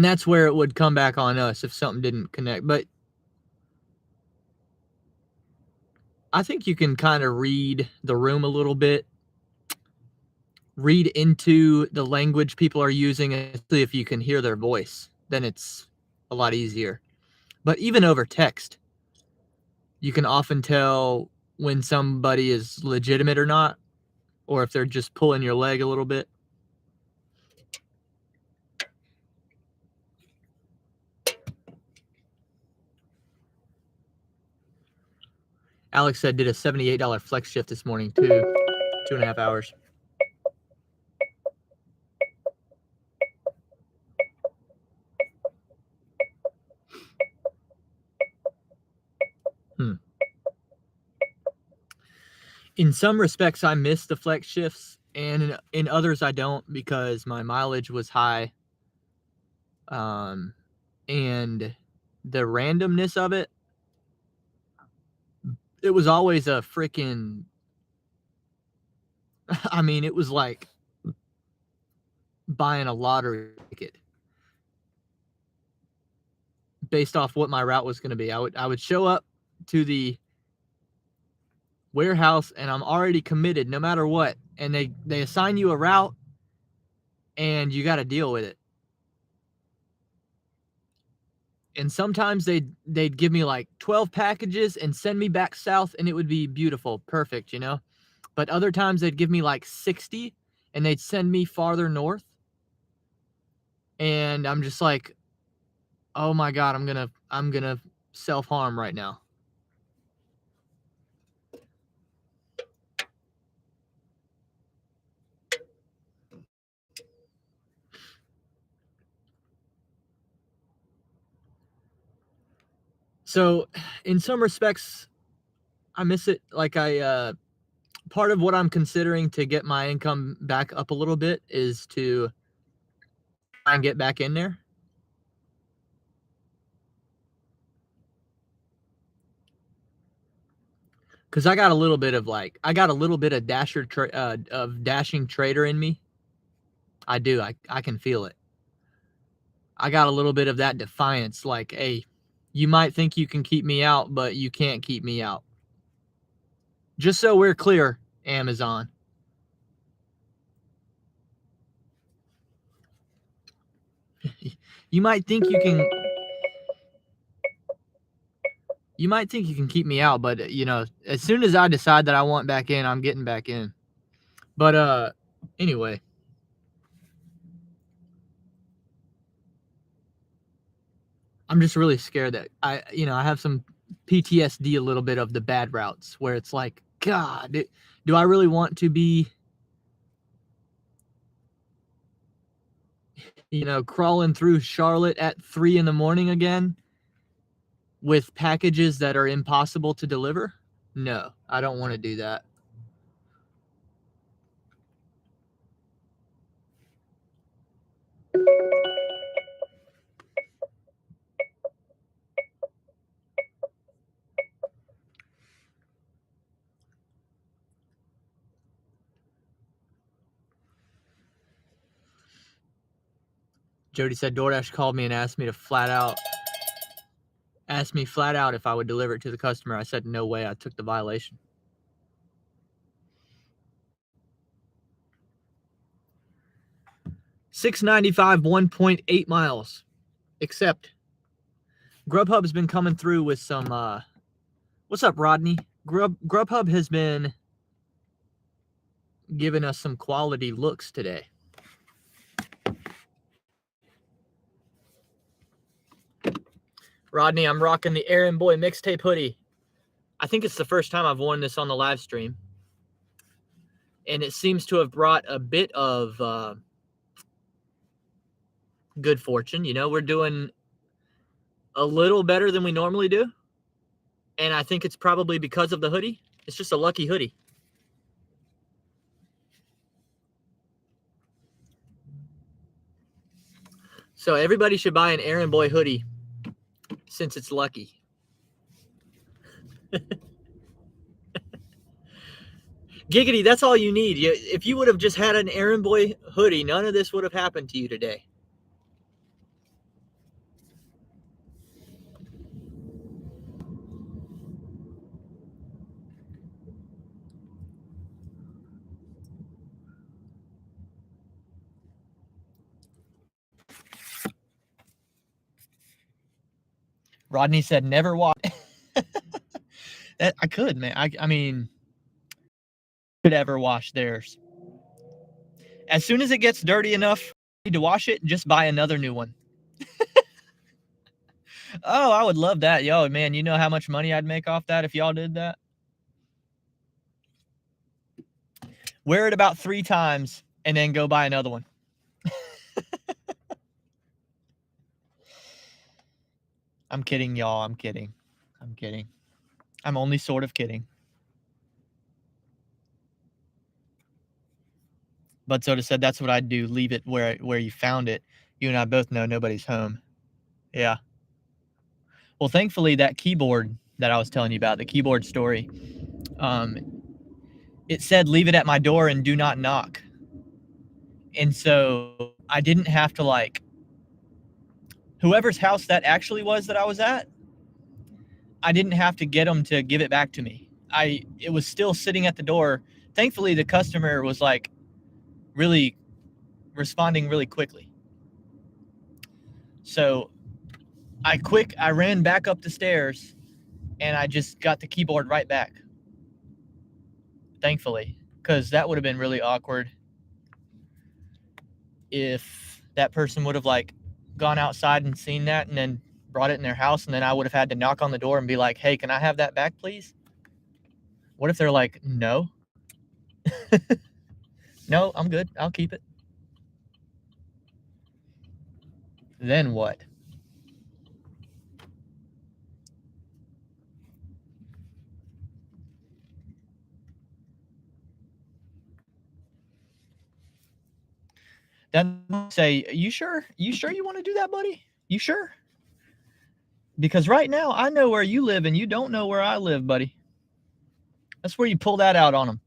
that's where it would come back on us if something didn't connect. But I think you can kind of read the room a little bit, read into the language people are using, especially if you can hear their voice, then it's a lot easier. But even over text, you can often tell when somebody is legitimate or not, or if they're just pulling your leg a little bit. Alex said did a $78 flex shift this morning too, 2.5 hours. In some respects, I miss the flex shifts, and in others, I don't, because my mileage was high. And the randomness of it was always a freaking, I mean, it was like buying a lottery ticket based off what my route was going to be. I would show up to the warehouse and I'm already committed no matter what, and they assign you a route and you got to deal with it. And sometimes they'd give me like 12 packages and send me back south, and it would be beautiful, perfect, you know. But other times they'd give me like 60 and they'd send me farther north, and I'm just like, oh my god, I'm gonna self-harm right now. So in some respects, I miss it. Like part of what I'm considering to get my income back up a little bit is to try and get back in there. Because I got a little bit of dashing trader in me. I do. I can feel it. I got a little bit of that defiance. Like, hey, you might think you can keep me out, but you can't keep me out. Just so we're clear, Amazon. You might think you can. You might think you can keep me out, but you know, as soon as I decide that I want back in, I'm getting back in. But anyway. I'm just really scared that I have some PTSD a little bit of the bad routes where it's like, God, do I really want to be, crawling through Charlotte at 3 a.m. again with packages that are impossible to deliver? No, I don't want to do that. Jody said DoorDash called me and asked me flat out if I would deliver it to the customer. I said no way. I took the violation. $6.95, 1.8 miles. Except Grubhub's been coming through with some. What's up, Rodney? Grubhub has been giving us some quality looks today. Rodney, I'm rocking the Errand Boy mixtape hoodie. I think it's the first time I've worn this on the live stream. And it seems to have brought a bit of good fortune. You know, we're doing a little better than we normally do. And I think it's probably because of the hoodie. It's just a lucky hoodie. So everybody should buy an Errand Boy hoodie since it's lucky. Giggity, that's all you need. If you would have just had an Errand Boy hoodie, none of this would have happened to you today. Rodney said never watch. I could, man. I mean, could ever wash theirs. As soon as it gets dirty enough to wash it, just buy another new one. Oh, I would love that. Yo, man, you know how much money I'd make off that if y'all did that? Wear it about 3 times and then go buy another one. I'm kidding, y'all. I'm kidding. I'm only sort of kidding. But Soda said that's what I'd do. Leave it where you found it. You and I both know nobody's home. Yeah. Well, thankfully, that keyboard that I was telling you about, the keyboard story, it said leave it at my door and do not knock. And so I didn't have to, like, whoever's house that actually was that I was at, I didn't have to get them to give it back to me. It was still sitting at the door. Thankfully, the customer was like really responding really quickly. So I ran back up the stairs and I just got the keyboard right back. Thankfully, because that would have been really awkward if that person would have like gone outside and seen that and then brought it in their house, and then I would have had to knock on the door and be like, hey, can I have that back, please? What if they're like, no? No, I'm good. I'll keep it. Then what? Then say, you sure? You sure you want to do that, buddy? You sure? Because right now I know where you live and you don't know where I live, buddy. That's where you pull that out on them.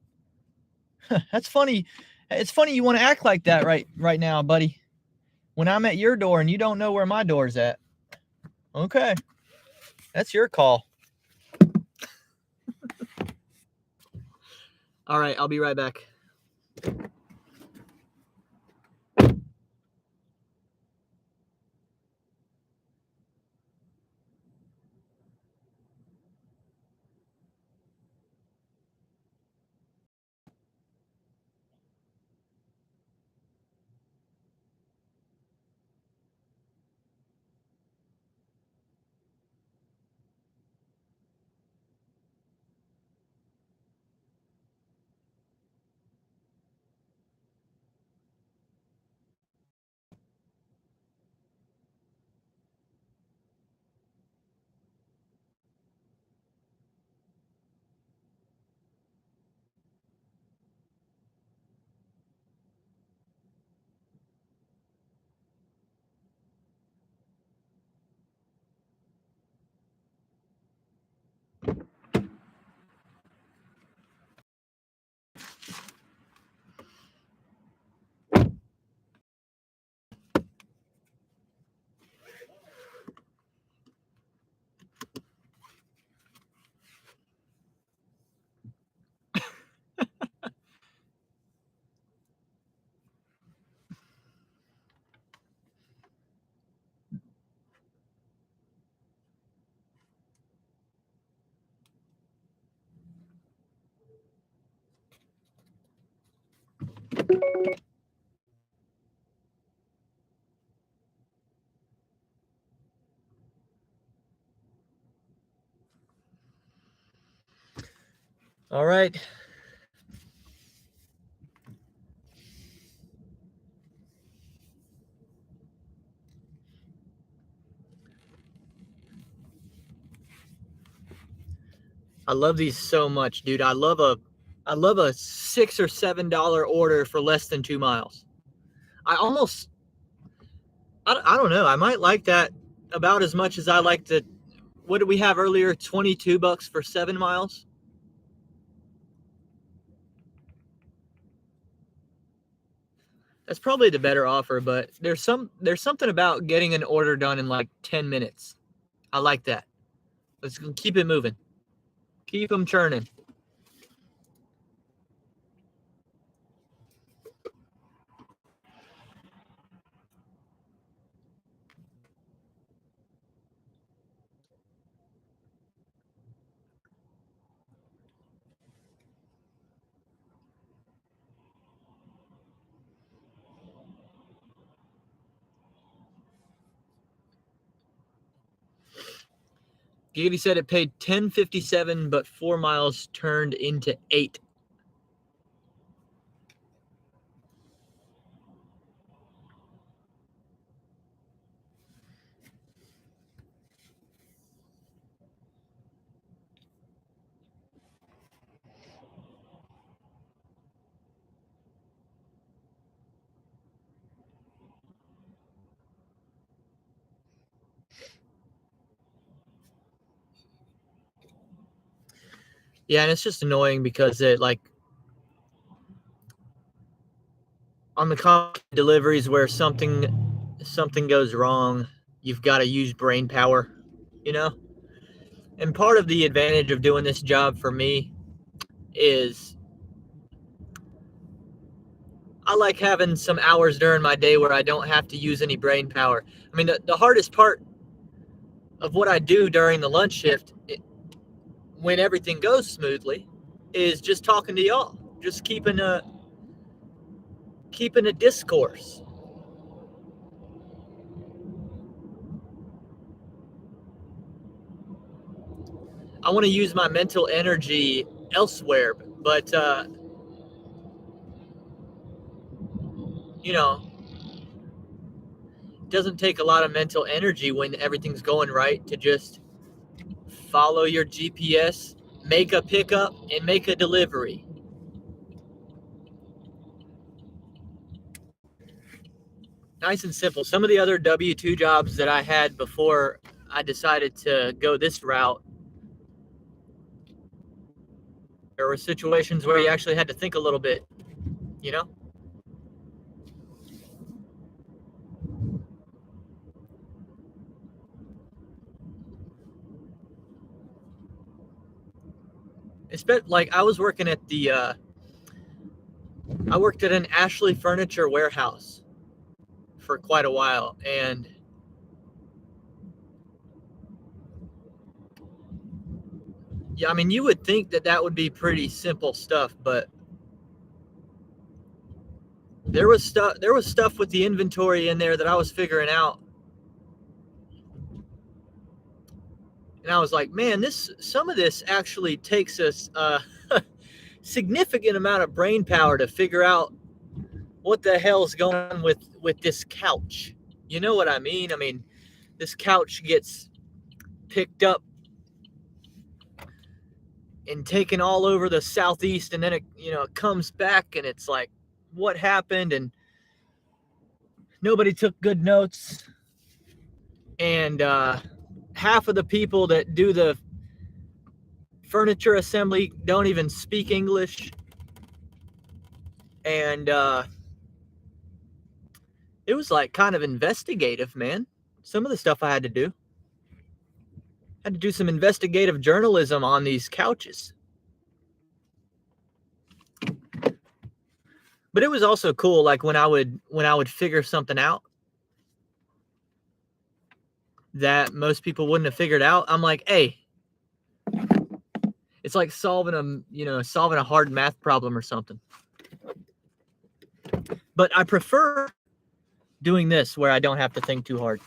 That's funny. It's funny you want to act like that right now, buddy. When I'm at your door and you don't know where my door's at. Okay. That's your call. All right, I'll be right back. All right. I love these so much, dude. I love a $6 or $7 order for less than 2 miles. I don't know. I might like that about as much as I like the, what did we have earlier? $22 for 7 miles. That's probably the better offer, but there's something about getting an order done in like 10 minutes. I like that. Let's keep it moving. Keep them churning. Giggity said it paid $10.57, but 4 miles turned into 8. Yeah, and it's just annoying because it, like, on the common deliveries where something goes wrong, you've got to use brain power, you know? And part of the advantage of doing this job for me is I like having some hours during my day where I don't have to use any brain power. I mean, the hardest part of what I do during the lunch shift, when everything goes smoothly, is just talking to y'all, just keeping a discourse. I want to use my mental energy elsewhere, but you know, it doesn't take a lot of mental energy when everything's going right to just follow your GPS, make a pickup, and make a delivery. Nice and simple. Some of the other W-2 jobs that I had before I decided to go this route, there were situations where you actually had to think a little bit, you know? Like I was working at I worked at an Ashley Furniture warehouse for quite a while, and yeah, I mean, you would think that would be pretty simple stuff, but there was stuff with the inventory in there that I was figuring out, and I was like, man, some of this actually takes us a significant amount of brain power to figure out what the hell's going on with this couch. You know what I mean? I mean, this couch gets picked up and taken all over the southeast, and then it comes back, and it's like, what happened? And nobody took good notes, and half of the people that do the furniture assembly don't even speak English, and it was like kind of investigative, man. Some of the stuff I had to do. I had to do some investigative journalism on these couches. But it was also cool, like when I would figure something out that most people wouldn't have figured out, I'm like, hey, it's like solving a hard math problem or something. But I prefer doing this where I don't have to think too hard.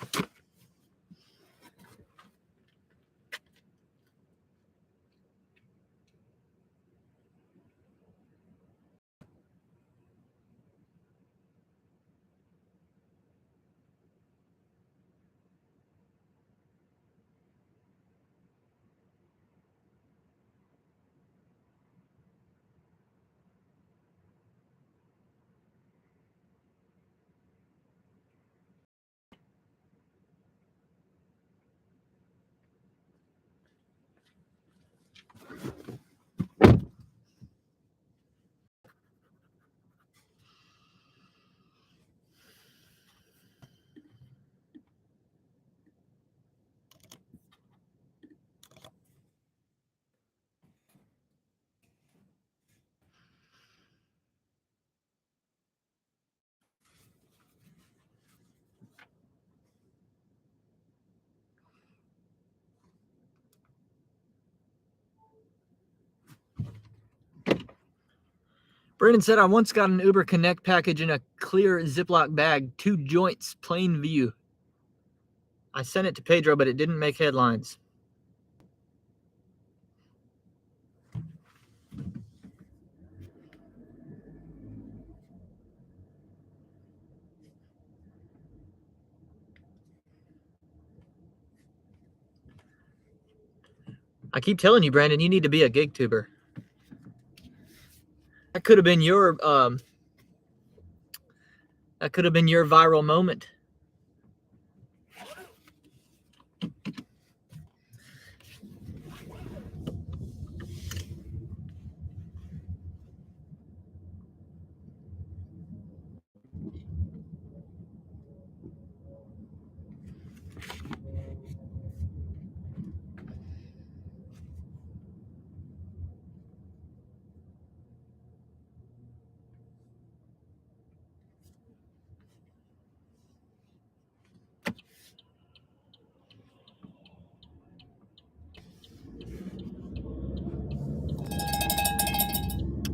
Brandon said, I once got an Uber Connect package in a clear Ziploc bag, 2 joints, plain view. I sent it to Pedro, but it didn't make headlines. I keep telling you, Brandon, you need to be a gig tuber. That could have been your viral moment.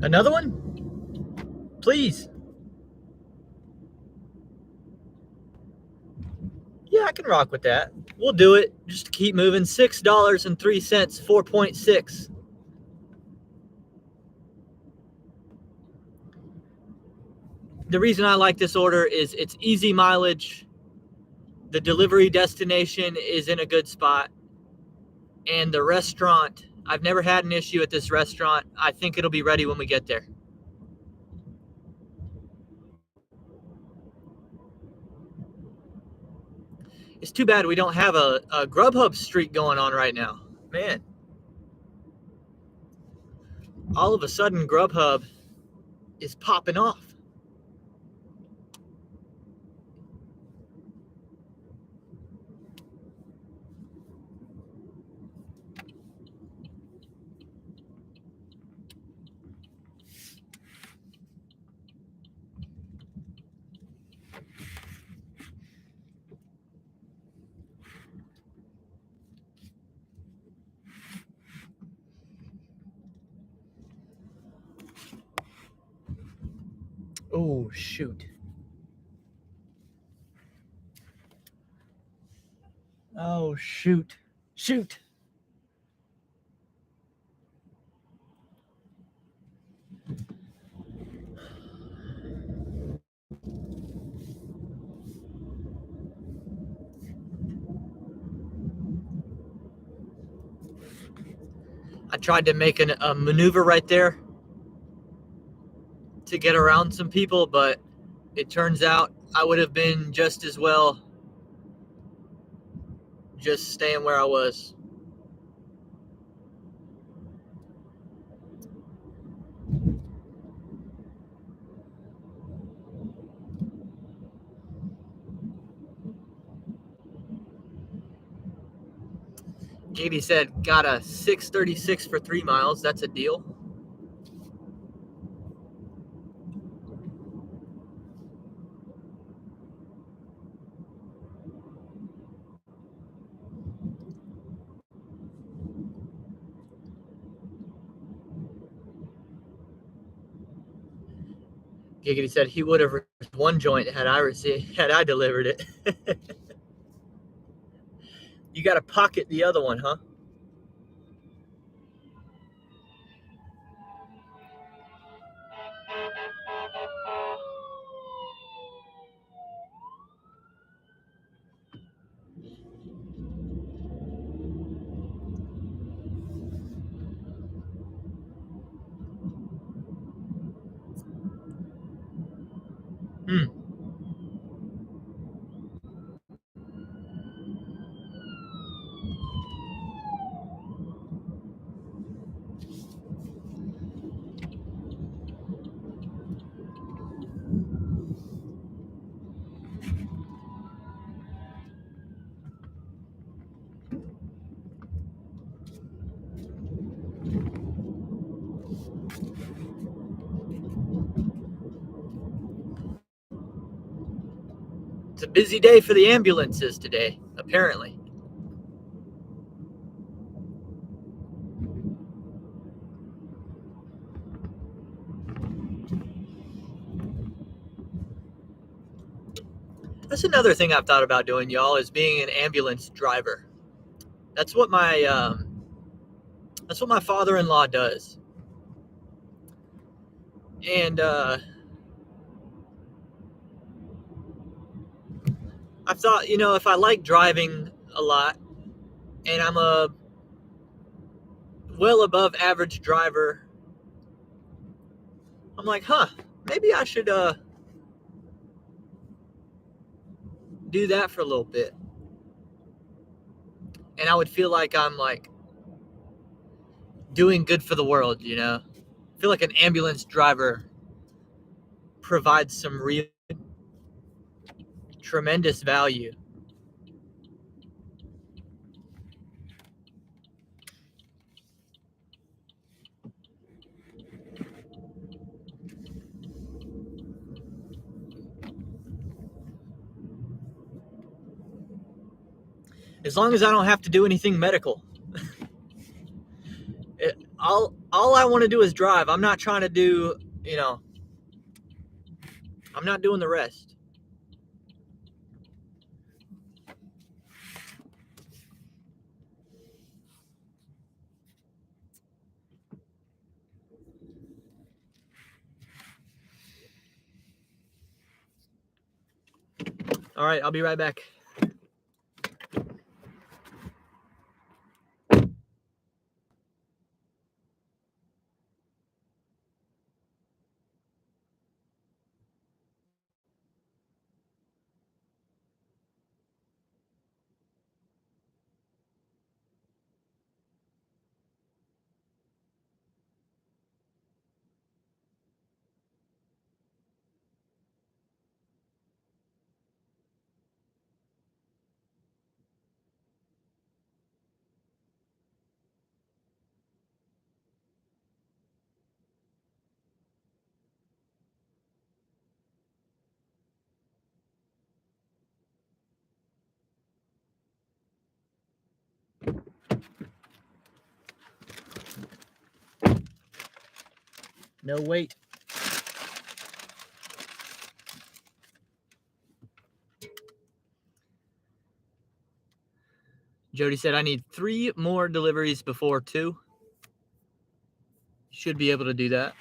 Another one? Please. Yeah, I can rock with that. We'll do it. Just to keep moving. $6.03, 4.6. The reason I like this order is it's easy mileage. The delivery destination is in a good spot. And the restaurant, I've never had an issue at this restaurant. I think it'll be ready when we get there. It's too bad we don't have a Grubhub streak going on right now. Man. All of a sudden, Grubhub is popping off. Oh, shoot. Oh, shoot. Shoot. I tried to make a maneuver right there to get around some people, but it turns out I would have been just as well just staying where I was. Katie said, got a 6:36 for 3 miles. That's a deal. Giggity said he would have one joint had I delivered it. You got to pocket the other one, huh? It's a busy day for the ambulances today, apparently. That's another thing I've thought about doing, y'all, is being an ambulance driver. That's what my father-in-law does. And I thought, if I like driving a lot and I'm a well above average driver, I'm like, maybe I should do that for a little bit. And I would feel like I'm like doing good for the world, I feel like an ambulance driver provides some real tremendous value. As long as I don't have to do anything medical. All I want to do is drive. I'm not trying to do, I'm not doing the rest. All right, I'll be right back. No, wait. Jody said I need 3 more deliveries before 2. Should be able to do that.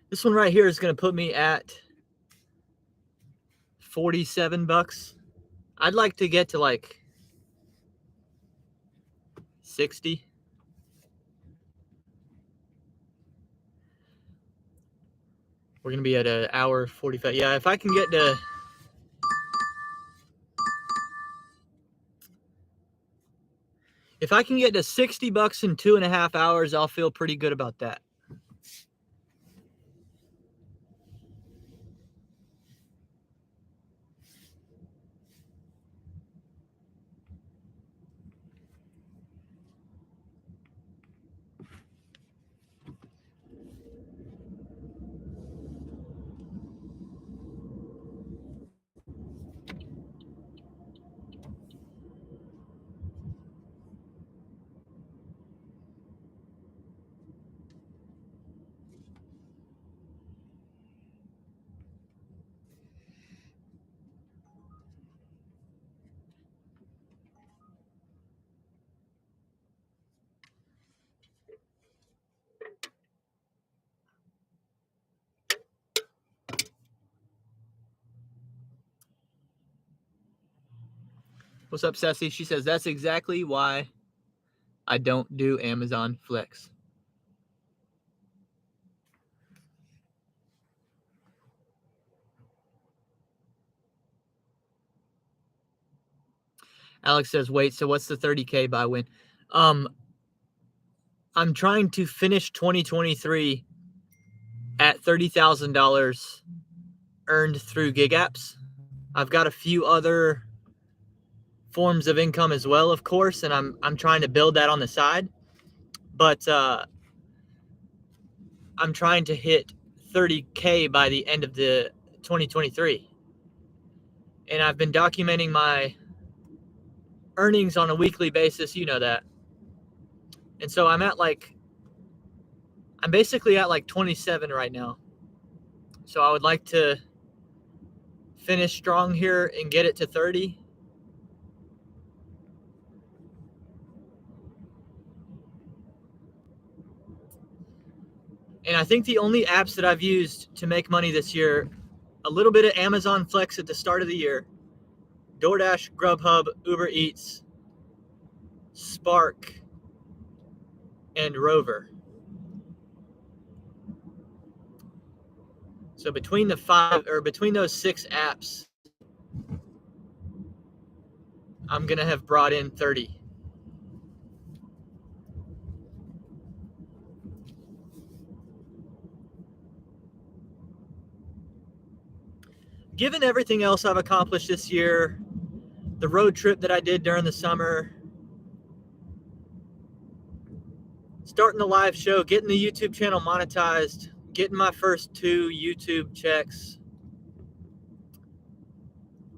This one right here is going to put me at $47. I'd like to get to like 60. We're going to be at an hour 45. Yeah, if I can get to $60 in 2.5 hours, I'll feel pretty good about that. What's up, Sassy? She says, that's exactly why I don't do Amazon Flex. Alex says, wait, so what's the 30K buy win? I'm trying to finish 2023 at $30,000 earned through gig apps. I've got a few other forms of income as well, of course, and I'm trying to build that on the side. But I'm trying to hit 30K by the end of the 2023. And I've been documenting my earnings on a weekly basis, you know that. And so I'm basically at like 27 right now. So I would like to finish strong here and get it to 30. And I think the only apps that I've used to make money this year, a little bit of Amazon Flex at the start of the year, DoorDash, Grubhub, Uber Eats, Spark, and Rover. So between those 6 apps, I'm going to have brought in 30. Given everything else I've accomplished this year, the road trip that I did during the summer, starting the live show, getting the YouTube channel monetized, getting my first 2 YouTube checks,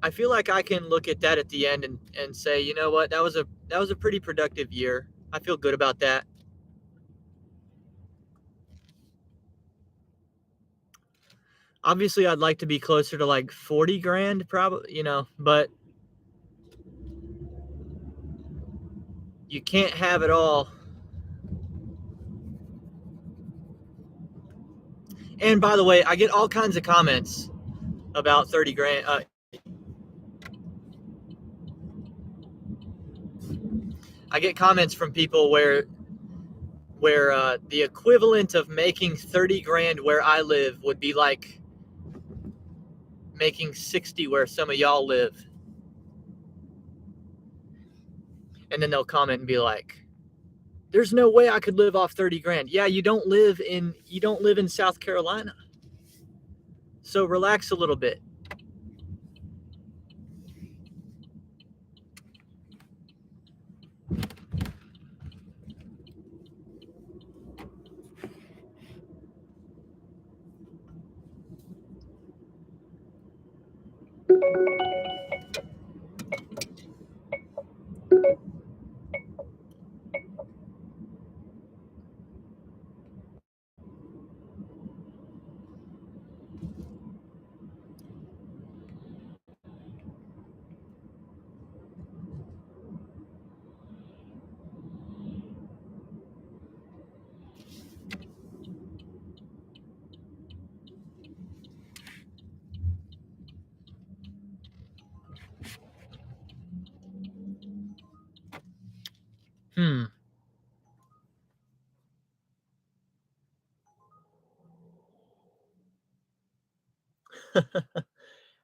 I feel like I can look at that at the end and say, you know what, that was a pretty productive year. I feel good about that. Obviously, I'd like to be closer to like 40 grand, probably, but you can't have it all. And by the way, I get all kinds of comments about 30 grand. I get comments from people where the equivalent of making 30 grand where I live would be like making 60 where some of y'all live. And then they'll comment and be like, there's no way I could live off 30 grand. Yeah, you don't live in South Carolina. So relax a little bit.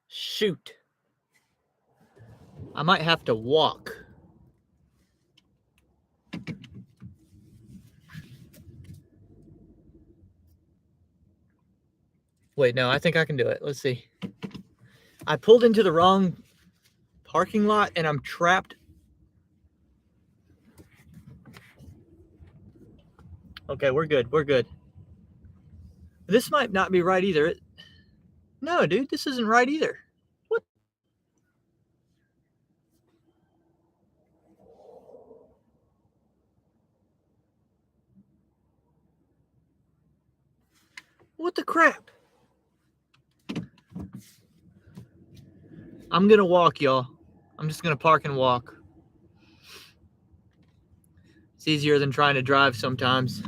Shoot. I might have to walk. Wait, no, I think I can do it. Let's see. I pulled into the wrong parking lot and I'm trapped. Okay, we're good. We're good. This might not be right either. No, dude, this isn't right either. What? What the crap? I'm going to walk, y'all. I'm just going to park and walk. It's easier than trying to drive sometimes.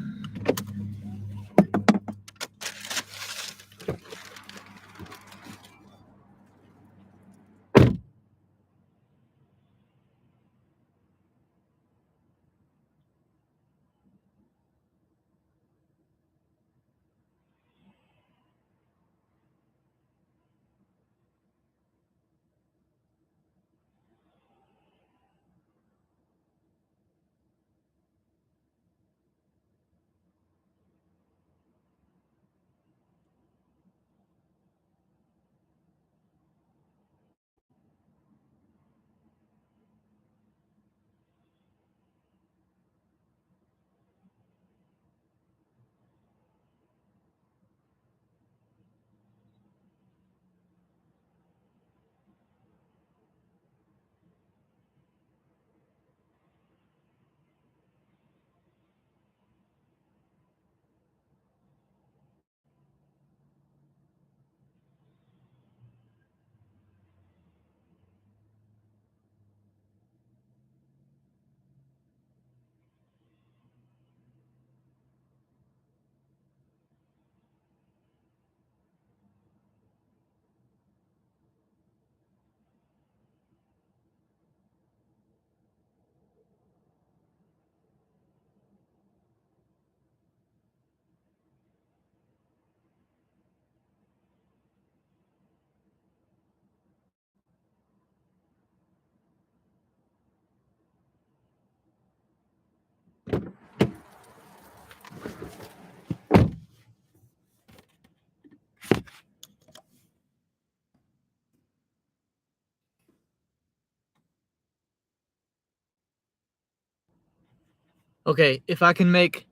Okay, if I can make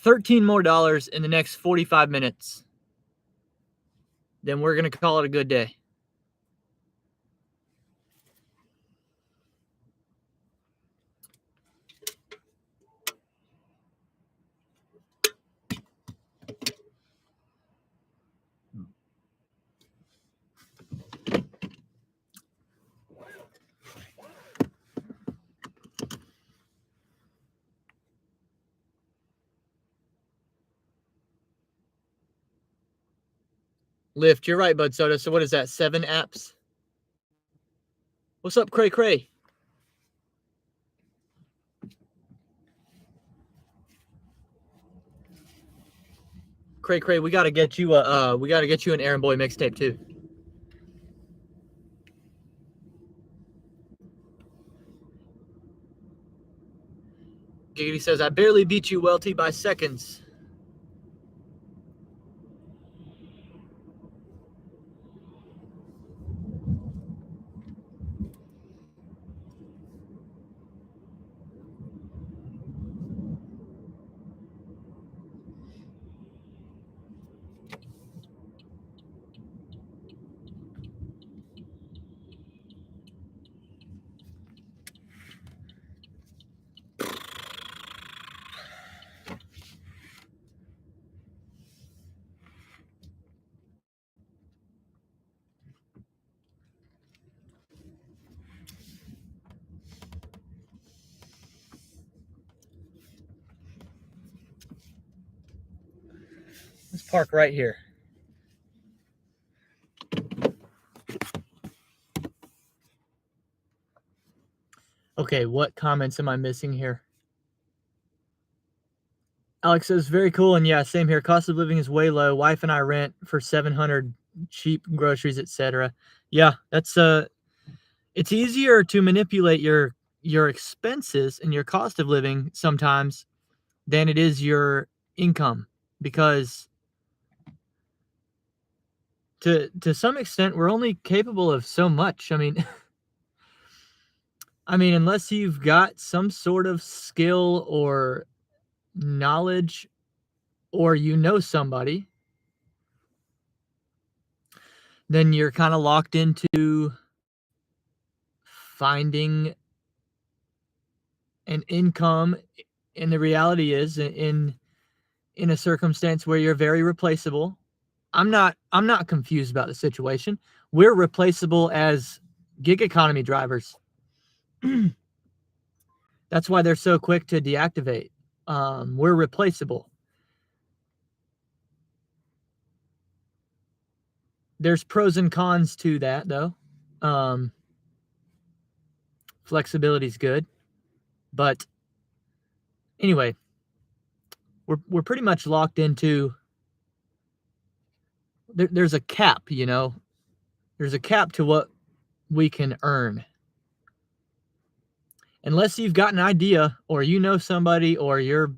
$13 more in the next 45 minutes, then we're going to call it a good day. Lyft, you're right, Bud Soda. So what is that, 7 apps? What's up, Cray Cray? Cray Cray, we gotta get you an Aaron Boy mixtape too. Giggity says, I barely beat you, Welty, by seconds. Let's park right here. Okay, what comments am I missing here? Alex says, very cool, and yeah, same here. Cost of living is way low. Wife and I rent for $700, cheap groceries, etc. Yeah, that's it's easier to manipulate your expenses and your cost of living sometimes than it is your income, because to some extent we're only capable of so much. I mean, unless you've got some sort of skill or knowledge, or you know somebody, then you're kind of locked into finding an income. And the reality is, in a circumstance where you're very replaceable, I'm not confused about the situation. We're replaceable as gig economy drivers. That's why they're so quick to deactivate. We're replaceable. There's pros and cons to that, though. Flexibility is good, but anyway, we're pretty much locked into. There's a cap, you know. There's a cap to what we can earn. Unless you've got an idea, or you know somebody, or you're,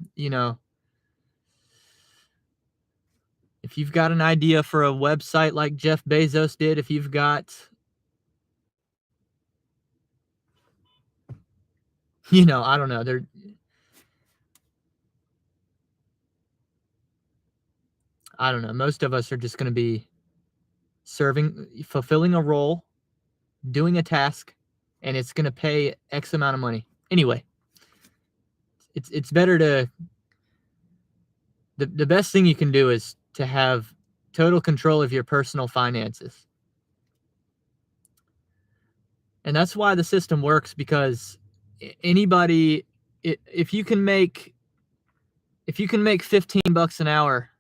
if you've got an idea for a website like Jeff Bezos did, if you've got, I don't know, I don't know. Most of us are just going to be fulfilling a role, doing a task, and it's going to pay X amount of money. Anyway, it's better to, the best thing you can do is to have total control of your personal finances. And that's why the system works, because anybody, if you can make $15 an hour,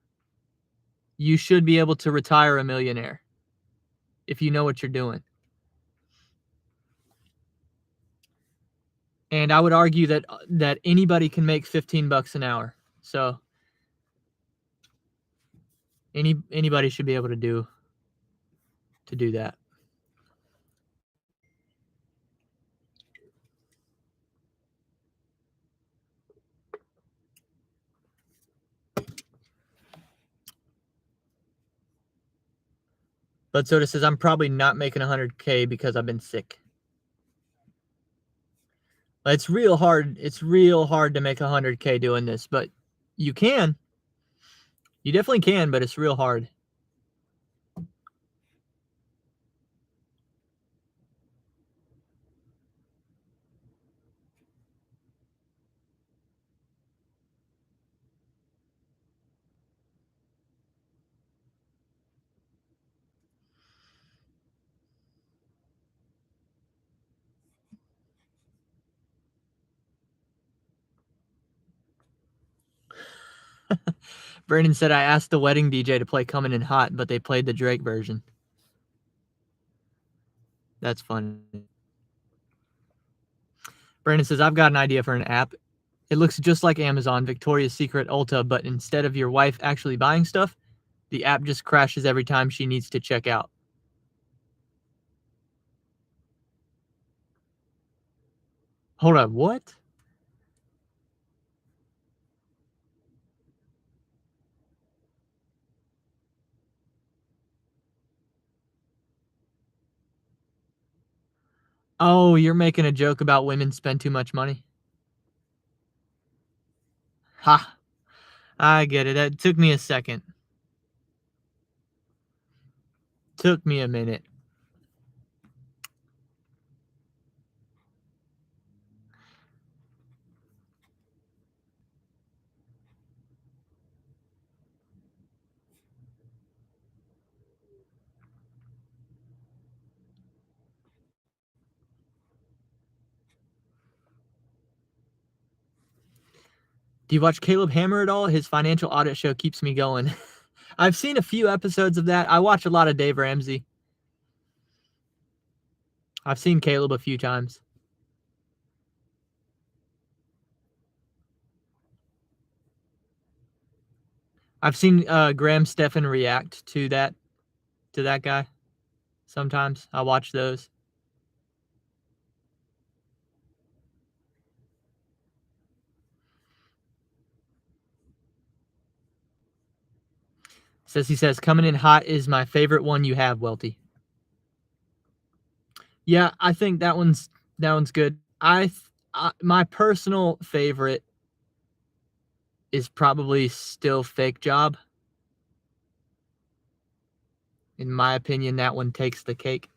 you should be able to retire a millionaire if you know what you're doing. And I would argue that anybody can make $15 an hour. So anybody should be able to do that. But Soda says, I'm probably not making 100K because I've been sick. It's real hard. It's real hard to make 100K doing this, but you can. You definitely can, but it's real hard. Brandon said, I asked the wedding DJ to play Coming in Hot, but they played the Drake version. That's funny. Brandon says, I've got an idea for an app. It looks just like Amazon, Victoria's Secret, Ulta, but instead of your wife actually buying stuff, the app just crashes every time she needs to check out. Hold on, what? Oh, you're making a joke about women spend too much money? Ha! I get it. That took me a second. Took me a minute. Do you watch Caleb Hammer at all? His financial audit show keeps me going. I've seen a few episodes of that. I watch a lot of Dave Ramsey. I've seen Caleb a few times. I've seen Graham Stephan react to that guy. Sometimes I watch those. He says, Coming in Hot is my favorite one you have, Welty. Yeah, I think that one's good. My personal favorite is probably still Fake Job. In my opinion, that one takes the cake.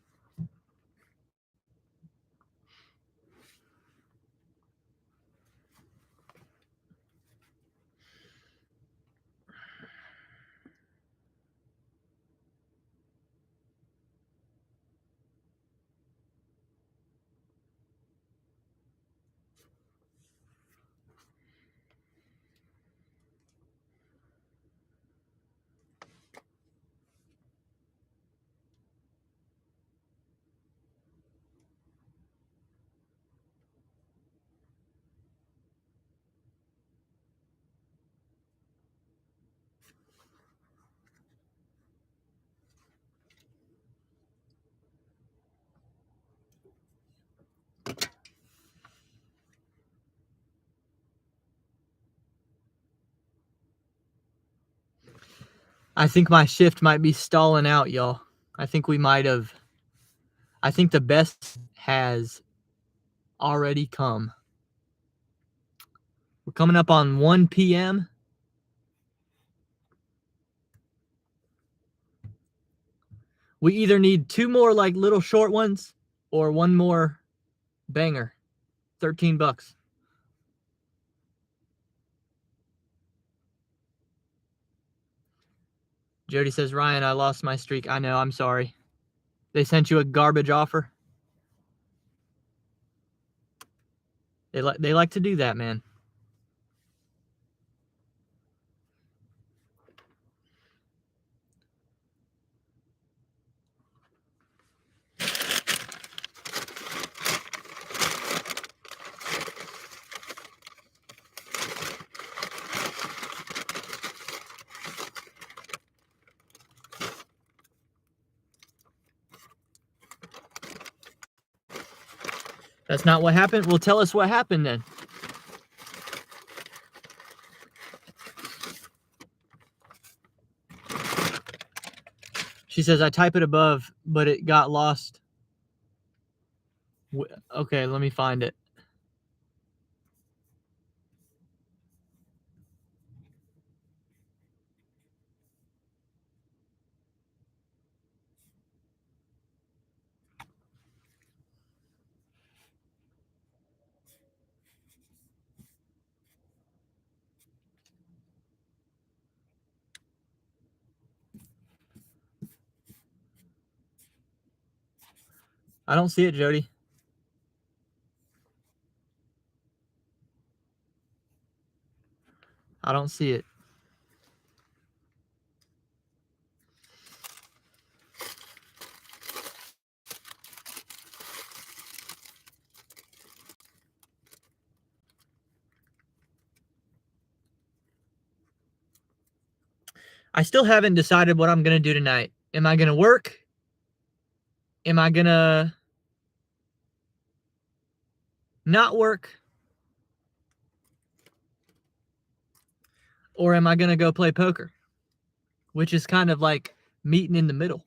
I think my shift might be stalling out, y'all. I think we might have. I think the best has already come. We're coming up on 1 p.m. We either need 2 more like little short ones or 1 more banger. $13. Jody says, Ryan, I lost my streak. I know, I'm sorry. They sent you a garbage offer. They like to do that, man. That's not what happened? Well, tell us what happened then. She says, I type it above, but it got lost. Okay, let me find it. I don't see it, Jody. I don't see it. I still haven't decided what I'm going to do tonight. Am I going to work? Am I going to not work? Or am I going to go play poker? Which is kind of like meeting in the middle.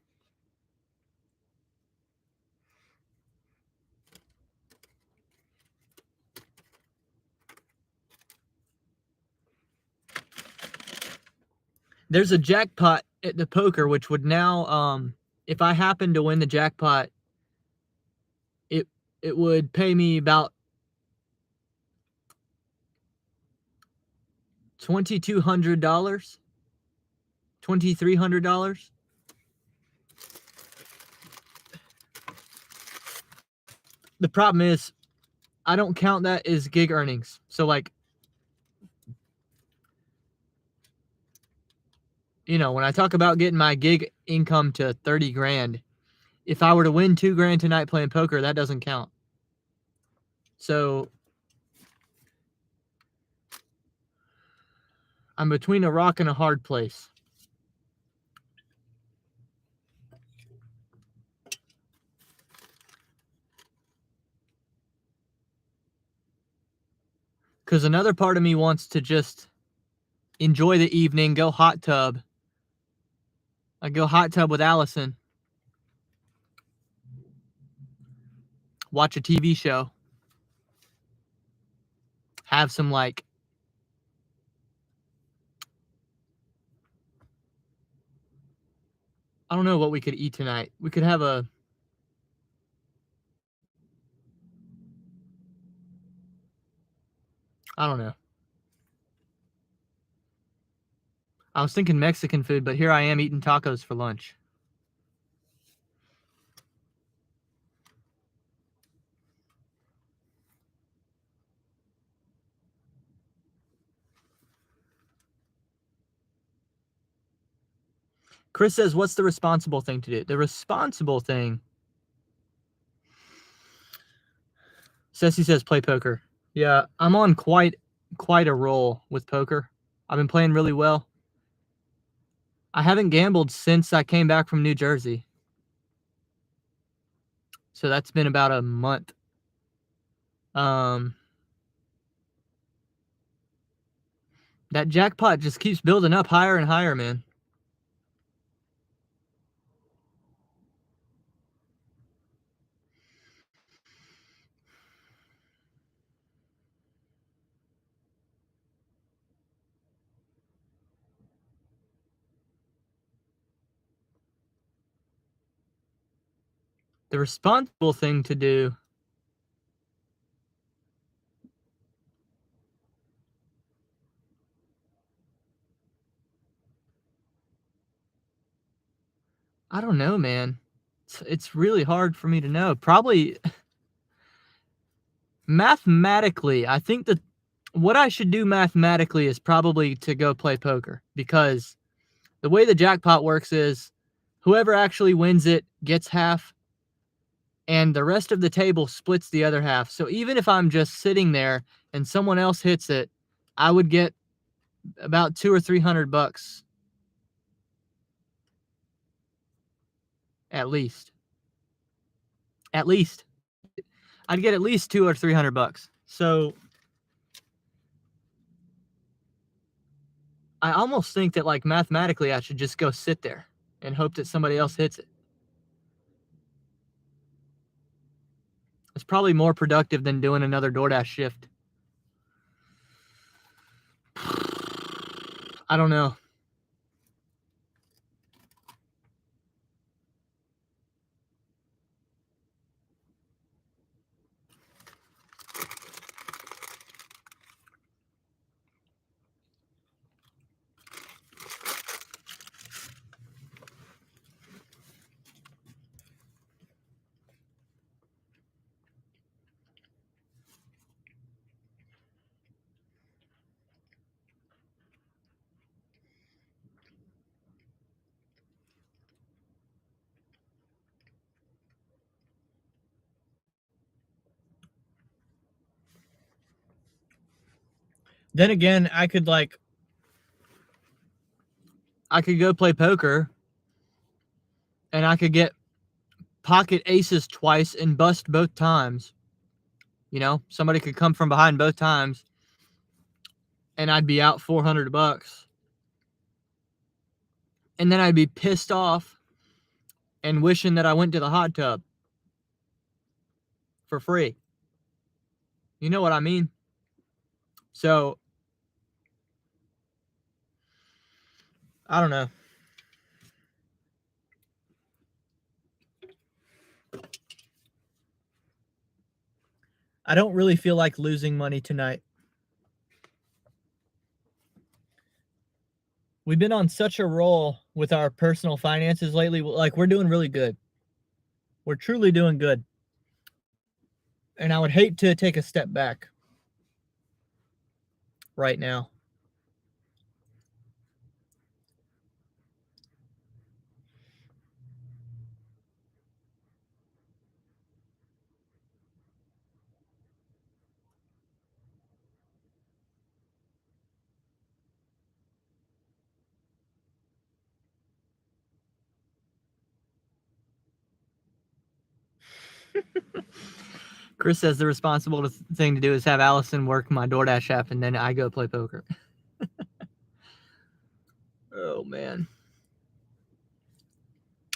There's a jackpot at the poker, which would now, if I happen to win the jackpot, it would pay me about $2,200, $2,300. The problem is, I don't count that as gig earnings. So, like, you know, when I talk about getting my gig income to 30 grand, if I were to win 2 grand tonight playing poker, that doesn't count. So I'm between a rock and a hard place. Because another part of me wants to just enjoy the evening, go hot tub. I go hot tub with Allison. Watch a TV show. Have some, like, I don't know what we could eat tonight. We could have a, I don't know. I was thinking Mexican food, but here I am eating tacos for lunch. Chris says, what's the responsible thing to do? The responsible thing, Ceci says, play poker. Yeah, I'm on quite a roll with poker. I've been playing really well. I haven't gambled since I came back from New Jersey. So that's been about a month. That jackpot just keeps building up higher and higher, man. The responsible thing to do, I don't know, man. It's really hard for me to know. Probably mathematically, I think that what I should do mathematically is probably to go play poker, because the way the jackpot works is whoever actually wins it gets half, and the rest of the table splits the other half. So even if I'm just sitting there and someone else hits it, I would get about $200 or $300 at least. At least. I'd get at least $200 or $300. So I almost think that, like, mathematically I should just go sit there and hope that somebody else hits it. It's probably more productive than doing another DoorDash shift. I don't know. Then again, I could go play poker and I could get pocket aces twice and bust both times. You know, somebody could come from behind both times and I'd be out $400. And then I'd be pissed off and wishing that I went to the hot tub for free. You know what I mean? So, I don't know. I don't really feel like losing money tonight. We've been on such a roll with our personal finances lately. Like, we're doing really good. We're truly doing good. And I would hate to take a step back right now. Chris says the responsible thing to do is have Allison work my DoorDash app and then I go play poker. Oh, man.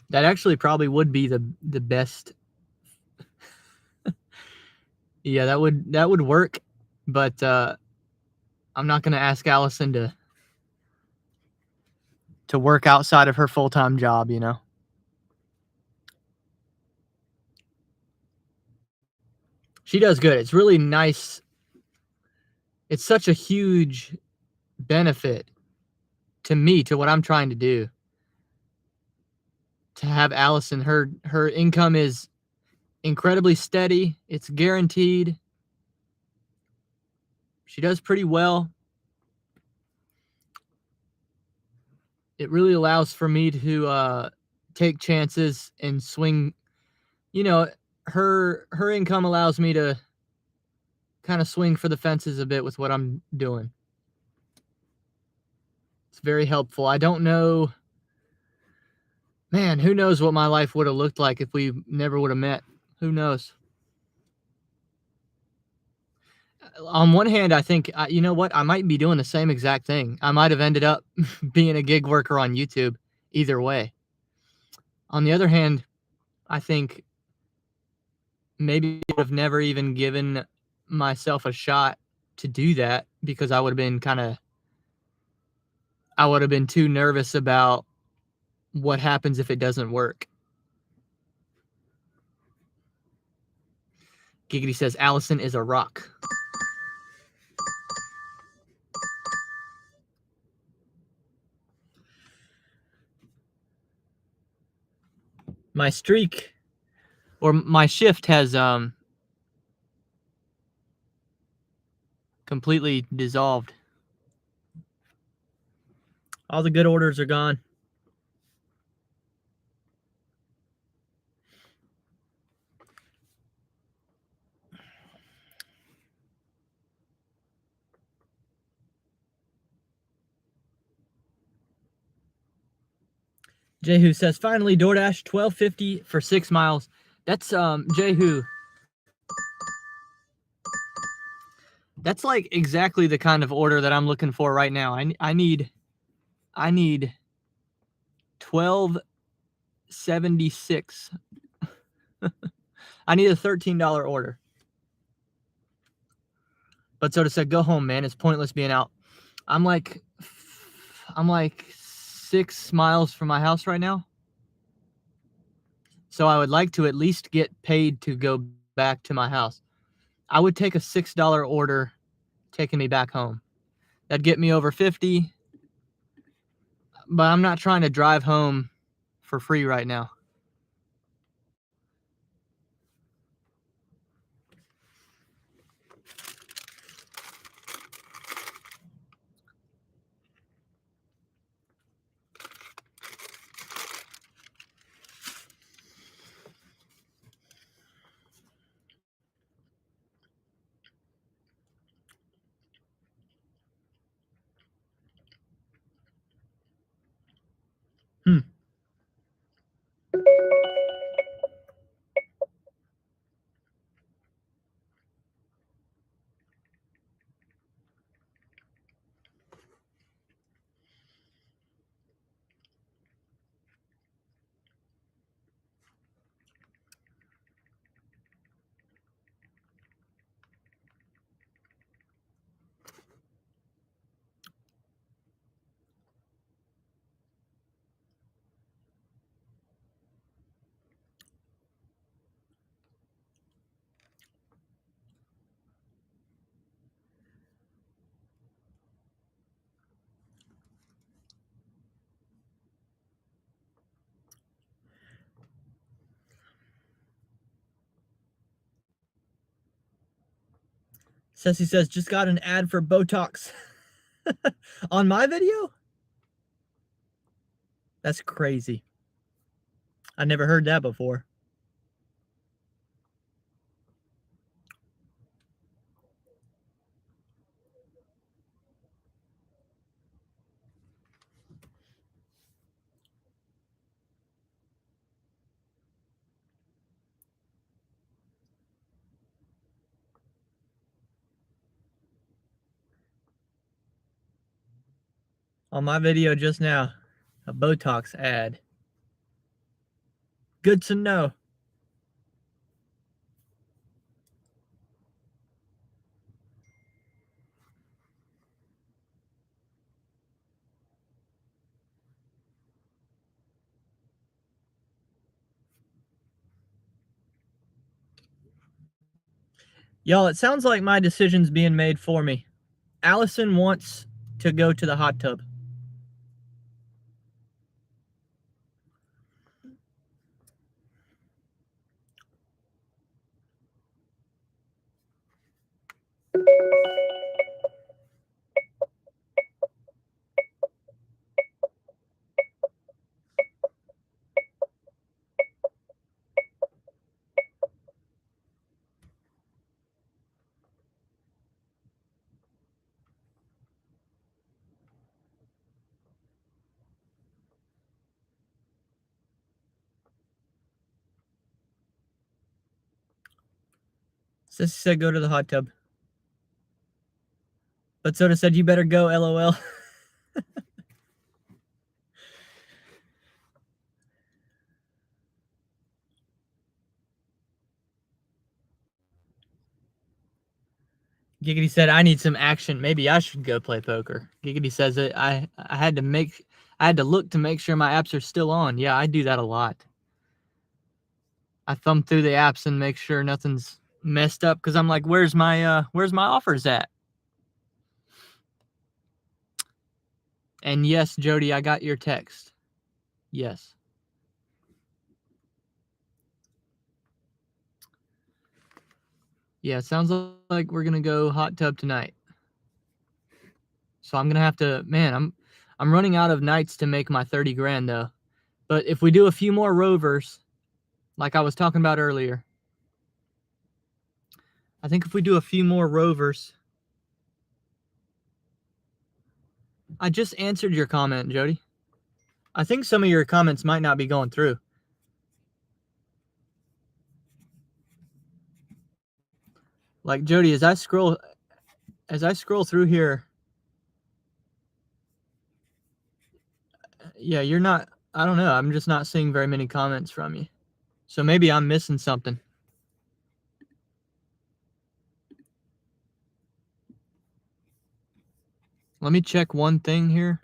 That actually probably would be the best. Yeah, that would work, but I'm not going to ask Allison to work outside of her full-time job, you know. She does good. It's really nice. It's such a huge benefit to me, to what I'm trying to do, to have Allison. Her income is incredibly steady. It's guaranteed. She does pretty well. It really allows for me to take chances and swing. You know, her income allows me to kind of swing for the fences a bit with what I'm doing. It's very helpful. I don't know, man, who knows what my life would have looked like if we never would have met. Who knows? On one hand, I think, you know what? I might be doing the same exact thing. I might have ended up being a gig worker on YouTube either way. On the other hand, I think maybe I would have never even given myself a shot to do that because I would have been too nervous about what happens if it doesn't work. Giggity says Allison is a rock. My streak, or my shift, has completely dissolved. All the good orders are gone. Jehu says, finally, DoorDash, $12.50 for 6 miles. That's, Jehu. That's like exactly the kind of order that I'm looking for right now. I need $12.76. I need a $13 order. But Soda said, go home, man. It's pointless being out. I'm like 6 miles from my house right now. So I would like to at least get paid to go back to my house. I would take a $6 order taking me back home. That'd get me over 50. But I'm not trying to drive home for free right now. Ceci says, just got an ad for Botox on my video? That's crazy. I never heard that before. On my video just now, a Botox ad. Good to know. Y'all, it sounds like my decision's being made for me. Allison wants to go to the hot tub. Sissy said go to the hot tub. But Soda said you better go, LOL. Giggity said I need some action. Maybe I should go play poker. Giggity says that I had to look to make sure my apps are still on. Yeah, I do that a lot. I thumb through the apps and make sure nothing's messed up because I'm like, where's my offers at? And yes, Jody, I got your text. Yes. Yeah, it sounds like we're gonna go hot tub tonight. So I'm gonna have to, man, I'm running out of nights to make my 30 grand though. But if we do a few more rovers, like I was talking about earlier, I think if we do a few more rovers, I just answered your comment, Jody. I think some of your comments might not be going through. Like Jody, as I scroll through here, yeah, you're not, I don't know, I'm just not seeing very many comments from you. So maybe I'm missing something. Let me check one thing here.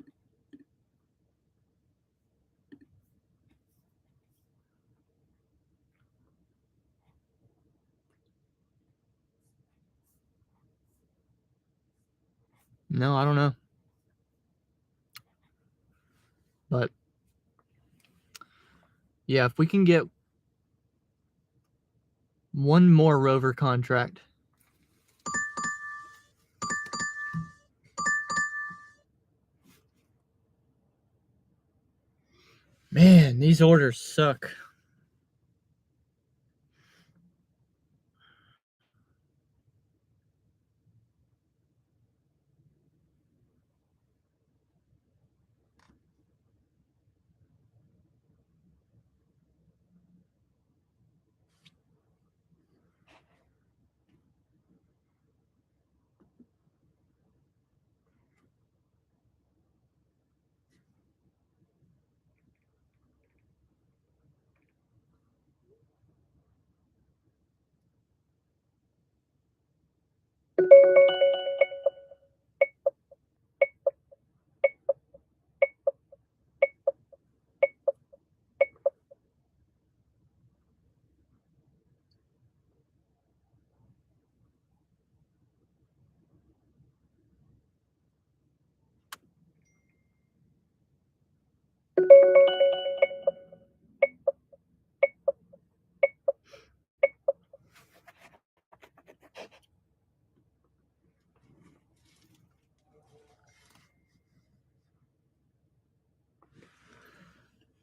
No, I don't know. But yeah, if we can get one more rover contract. Man, these orders suck.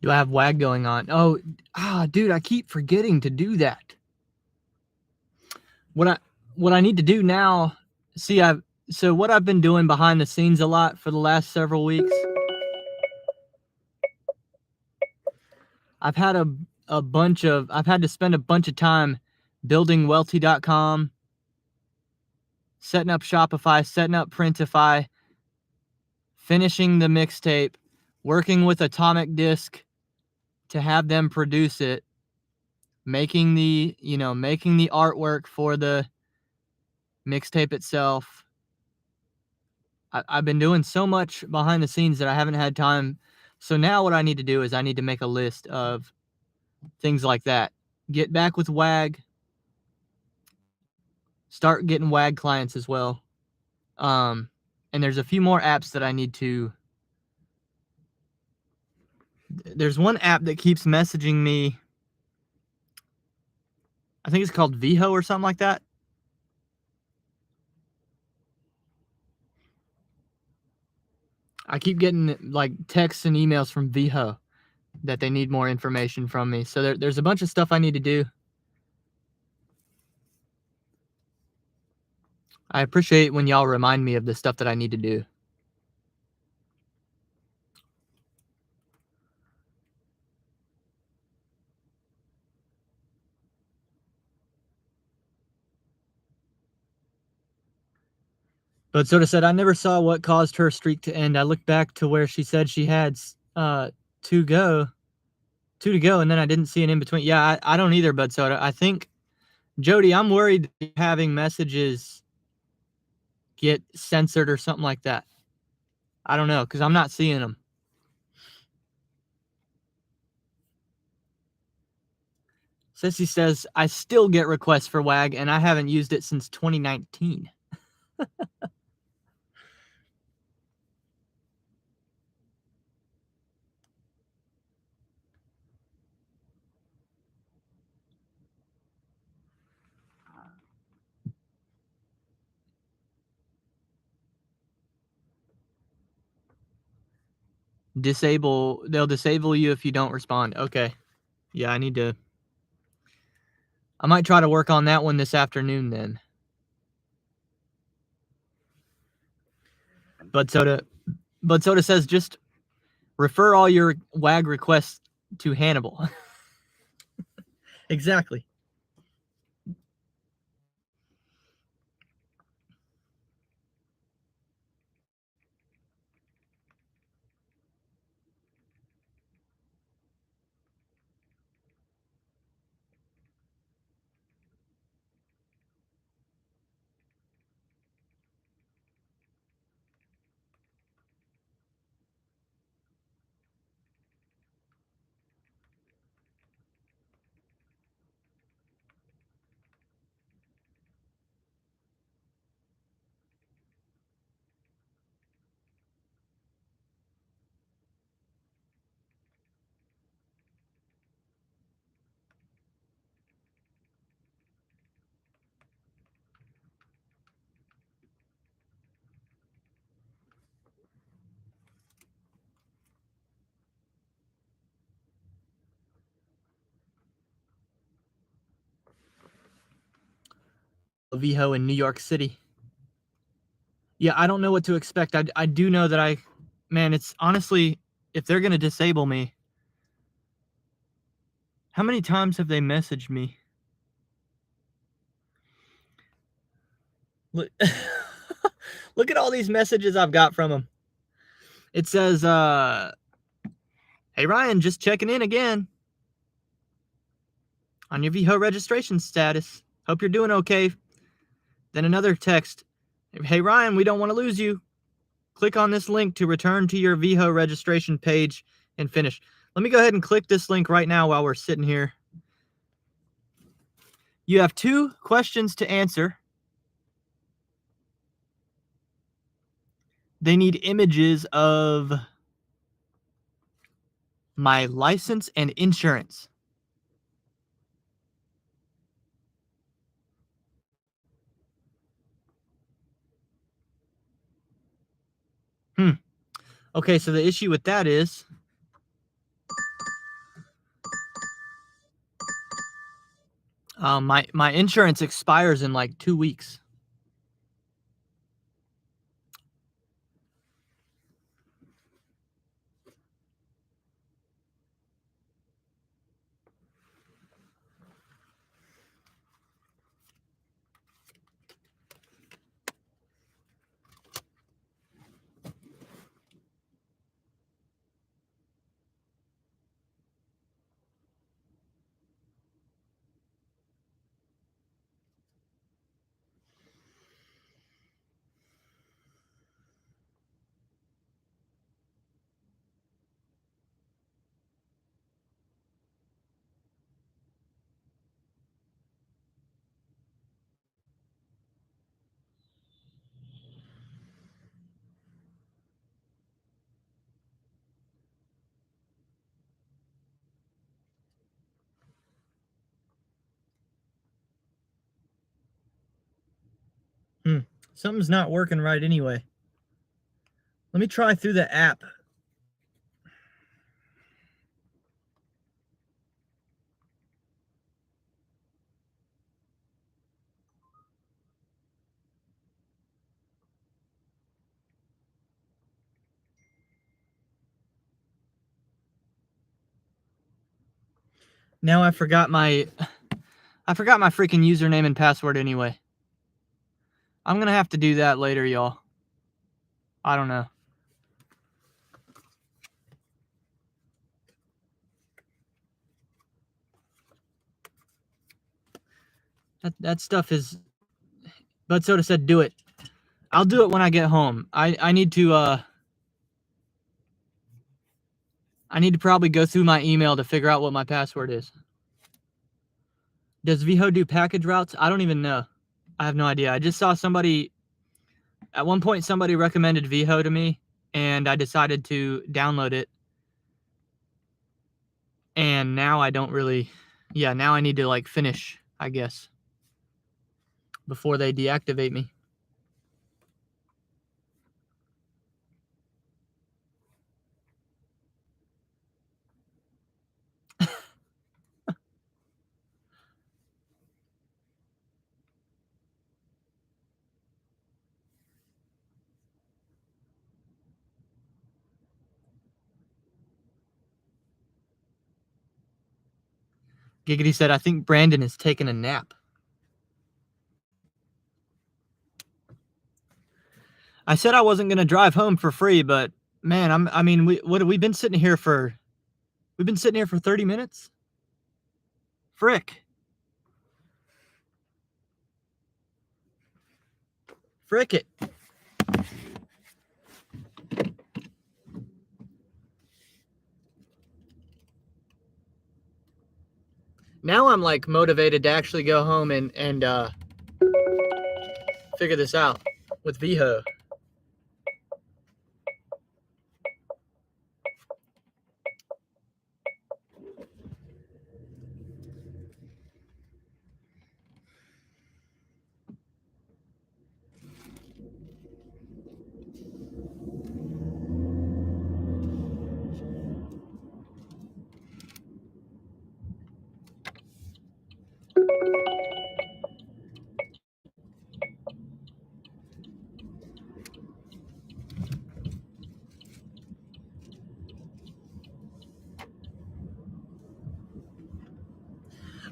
Do I have WAG going on? Oh, dude, I keep forgetting to do that. What I need to do now, so what I've been doing behind the scenes a lot for the last several weeks, I've had to spend a bunch of time building Welty.com, setting up Shopify, setting up Printify, finishing the mixtape, working with Atomic Disc to have them produce it, making the artwork for the mixtape itself. I've been doing so much behind the scenes that I haven't had time. So now what I need to do is I need to make a list of things like that. Get back with WAG. Start getting WAG clients as well. And there's a few more apps that I need to. There's one app that keeps messaging me. I think it's called VHO or something like that. I keep getting like texts and emails from VHO that they need more information from me. So there's a bunch of stuff I need to do. I appreciate when y'all remind me of the stuff that I need to do. But Soda said, I never saw what caused her streak to end. I looked back to where she said she had two to go, and then I didn't see an in between. Yeah, I don't either, Bud Soda. I think, Jody, I'm worried that having messages get censored or something like that. I don't know, because I'm not seeing them. Sissy says, I still get requests for WAG, and I haven't used it since 2019. They'll disable you if you don't respond. Okay. Yeah, I might try to work on that one this afternoon then. Bud Soda says, just refer all your WAG requests to Hannibal. Exactly. VHO in New York City. Yeah, I don't know what to expect. I do know that it's honestly, if they're going to disable me, how many times have they messaged me? Look, look at all these messages I've got from them. It says, hey, Ryan, just checking in again on your VHO registration status. Hope you're doing okay. Then another text. Hey, Ryan, we don't want to lose you. Click on this link to return to your VHO registration page and finish. Let me go ahead and click this link right now while we're sitting here. You have 2 questions to answer. They need images of my license and insurance. Okay, so the issue with that is My insurance expires in like 2 weeks. Something's not working right anyway. Let me try through the app. Now I forgot my freaking username and password anyway. I'm gonna have to do that later, y'all. I don't know. That stuff is. Bud Soda said, "Do it." I'll do it when I get home. I need to probably go through my email to figure out what my password is. Does VHO do package routes? I don't even know. I have no idea. I just saw somebody. At one point, somebody recommended VHO to me, and I decided to download it. And now I don't really. Yeah, now I need to like finish, I guess, before they deactivate me. Giggity said, "I think Brandon is taking a nap." I said I wasn't going to drive home for free, but man, we've been sitting here for 30 minutes. Frick it. Now I'm like motivated to actually go home and figure this out with VHO.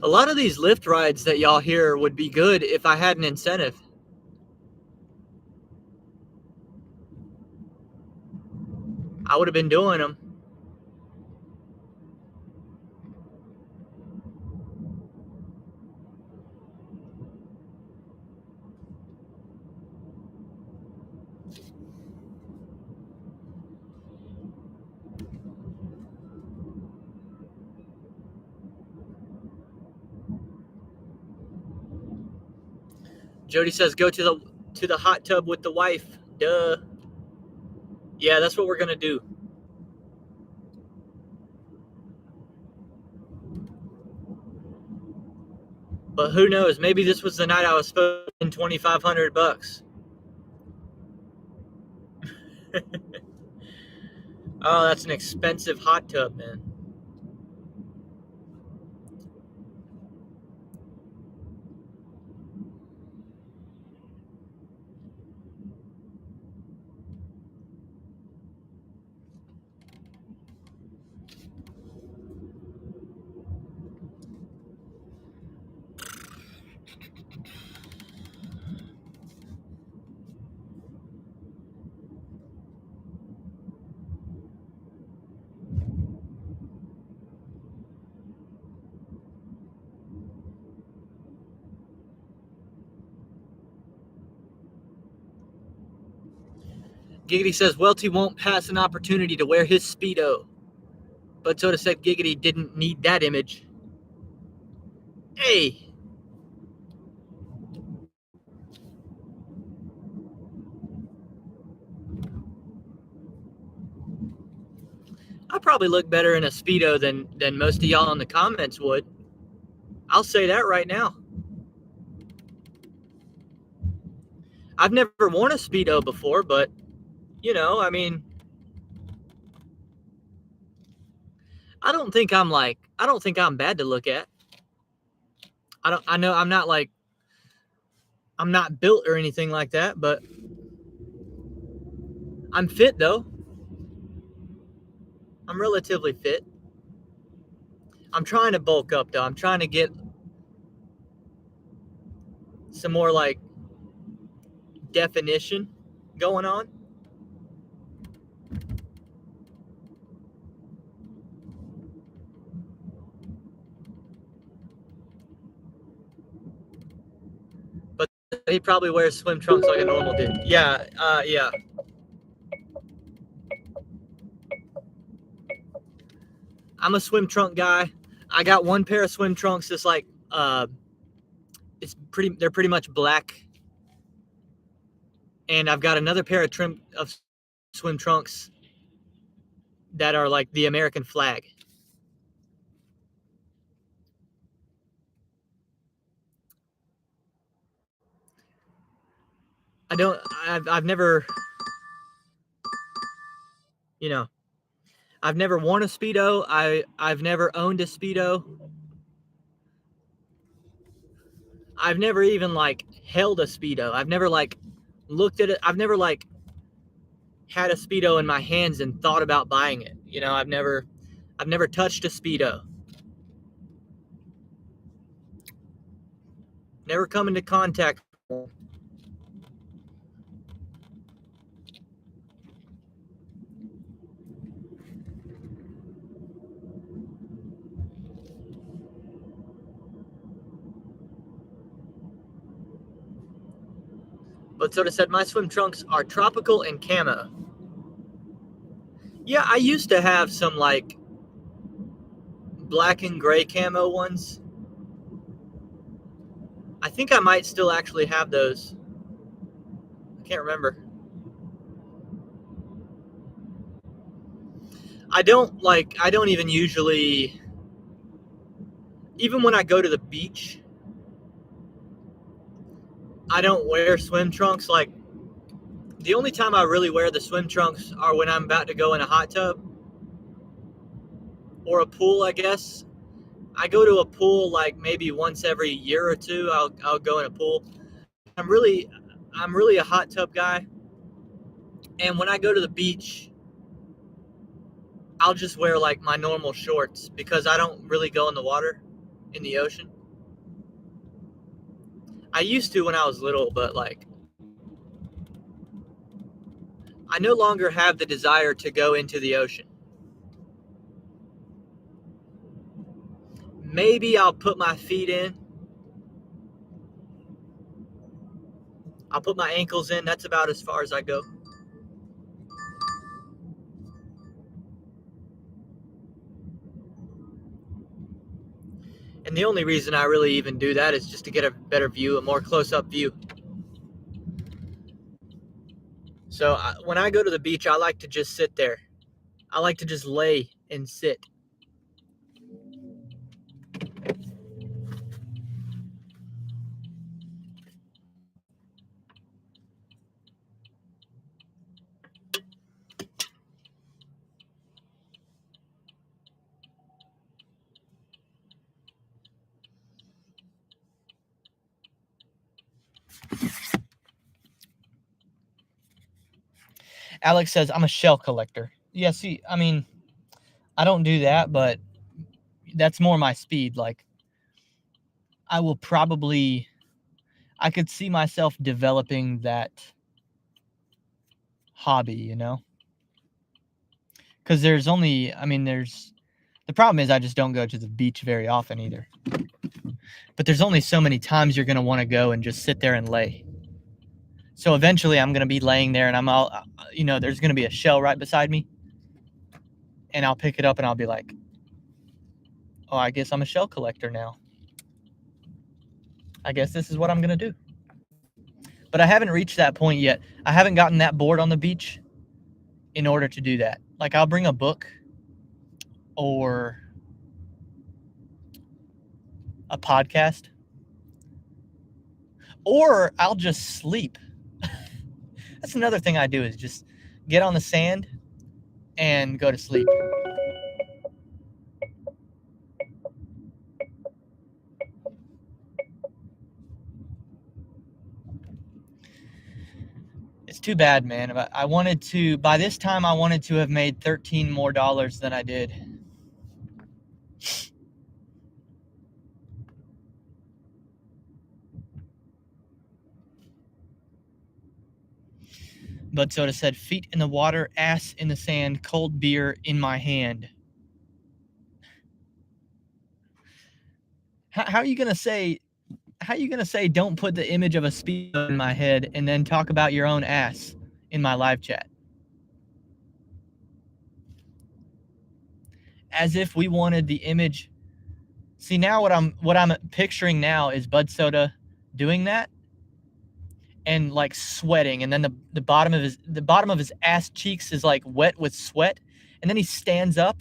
A lot of these Lyft rides that y'all hear would be good if I had an incentive. I would have been doing them. Jody says, "Go to the hot tub with the wife." Duh. Yeah, that's what we're gonna do. But who knows? Maybe this was the night I was supposed to spend $2,500. Oh, that's an expensive hot tub, man. Giggity says Welty won't pass an opportunity to wear his Speedo. But Soda said Giggity didn't need that image. Hey! I probably look better in a Speedo than most of y'all in the comments would. I'll say that right now. I've never worn a Speedo before, but, you know, I mean, I don't think I'm bad to look at. I know I'm not built or anything like that, but I'm fit though. I'm relatively fit. I'm trying to bulk up though. I'm trying to get some more like definition going on. But he probably wears swim trunks like a normal dude. Yeah, yeah. I'm a swim trunk guy. I got one pair of swim trunks that's like they're pretty much black. And I've got another pair of swim trunks that are like the American flag. I've never, you know, I've never worn a Speedo. I've never owned a Speedo. I've never even like held a Speedo. I've never like looked at it. I've never like had a Speedo in my hands and thought about buying it. You know, I've never touched a Speedo. Never come into contact with one. But Soda said, my swim trunks are tropical and camo. Yeah, I used to have some like black and gray camo ones. I think I might still actually have those. I can't remember. I don't even usually, even when I go to the beach, I don't wear swim trunks. Like, the only time I really wear the swim trunks are when I'm about to go in a hot tub or a pool, I guess. I go to a pool like maybe once every year or two. I'll go in a pool. I'm really a hot tub guy. And when I go to the beach, I'll just wear like my normal shorts because I don't really go in the water, in the ocean. I used to when I was little, but like, I no longer have the desire to go into the ocean. Maybe I'll put my feet in. I'll put my ankles in. That's about as far as I go. And the only reason I really even do that is just to get a better view, a more close-up view. So when I go to the beach, I like to just sit there. I like to just lay and sit. Alex says, I'm a shell collector. Yeah, see, I mean, I don't do that, but that's more my speed. Like, I could see myself developing that hobby, you know? Because the problem is I just don't go to the beach very often either. But there's only so many times you're going to want to go and just sit there and lay. So eventually I'm going to be laying there and I'm all, you know, there's going to be a shell right beside me. And I'll pick it up and I'll be like, oh, I guess I'm a shell collector now. I guess this is what I'm going to do. But I haven't reached that point yet. I haven't gotten that bored on the beach in order to do that. Like I'll bring a book or a podcast, or I'll just sleep. That's another thing I do, is just get on the sand and go to sleep. It's too bad, man. I wanted to, by this time, I wanted to have made $13 more than I did. Bud Soda said, feet in the water, ass in the sand, cold beer in my hand. How are you going to say, don't put the image of a speedo in my head and then talk about your own ass in my live chat? As if we wanted the image. See, now what I'm picturing now is Bud Soda doing that and like sweating, and then the bottom of his ass cheeks is like wet with sweat, and then he stands up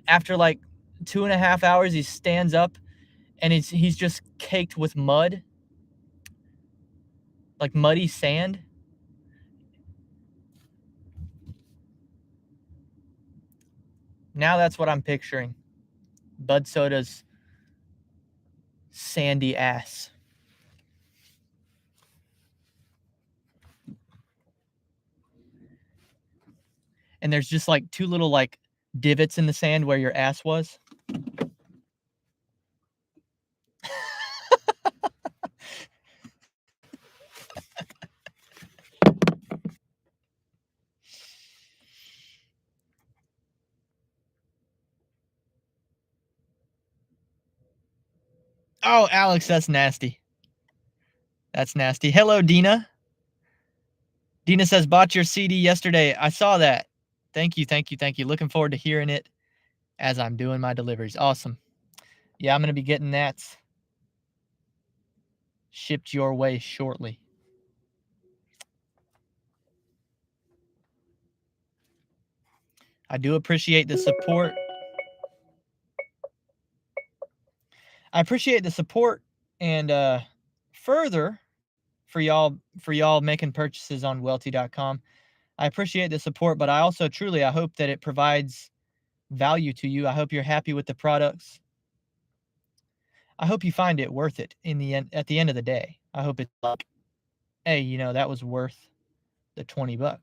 after like 2.5 hours. He stands up and he's just caked with mud, like muddy sand. Now that's what I'm picturing. Bud Soda's sandy ass. And there's just like two little like divots in the sand where your ass was. Oh, Alex, that's nasty. That's nasty. Hello, Dina. Dina says, bought your CD yesterday. I saw that. Thank you, thank you, thank you. Looking forward to hearing it as I'm doing my deliveries. Awesome. Yeah, I'm going to be getting that shipped your way shortly. I do appreciate the support. I appreciate the support, and further, for y'all making purchases on welty.com. I appreciate the support, but I also truly, I hope that it provides value to you. I hope you're happy with the products. I hope you find it worth it in the end. At the end of the day, I hope it's like, hey, you know, that was worth the $20.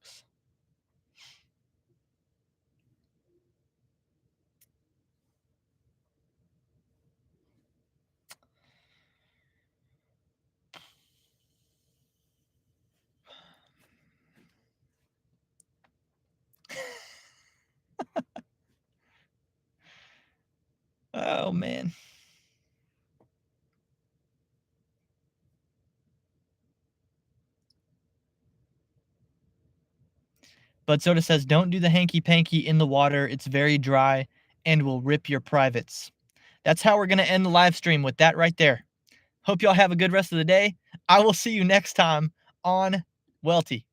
Oh man. But Soda says, don't do the hanky-panky in the water. It's very dry and will rip your privates. That's how we're going to end the live stream, with that right there. Hope y'all have a good rest of the day. I will see you next time on Welty.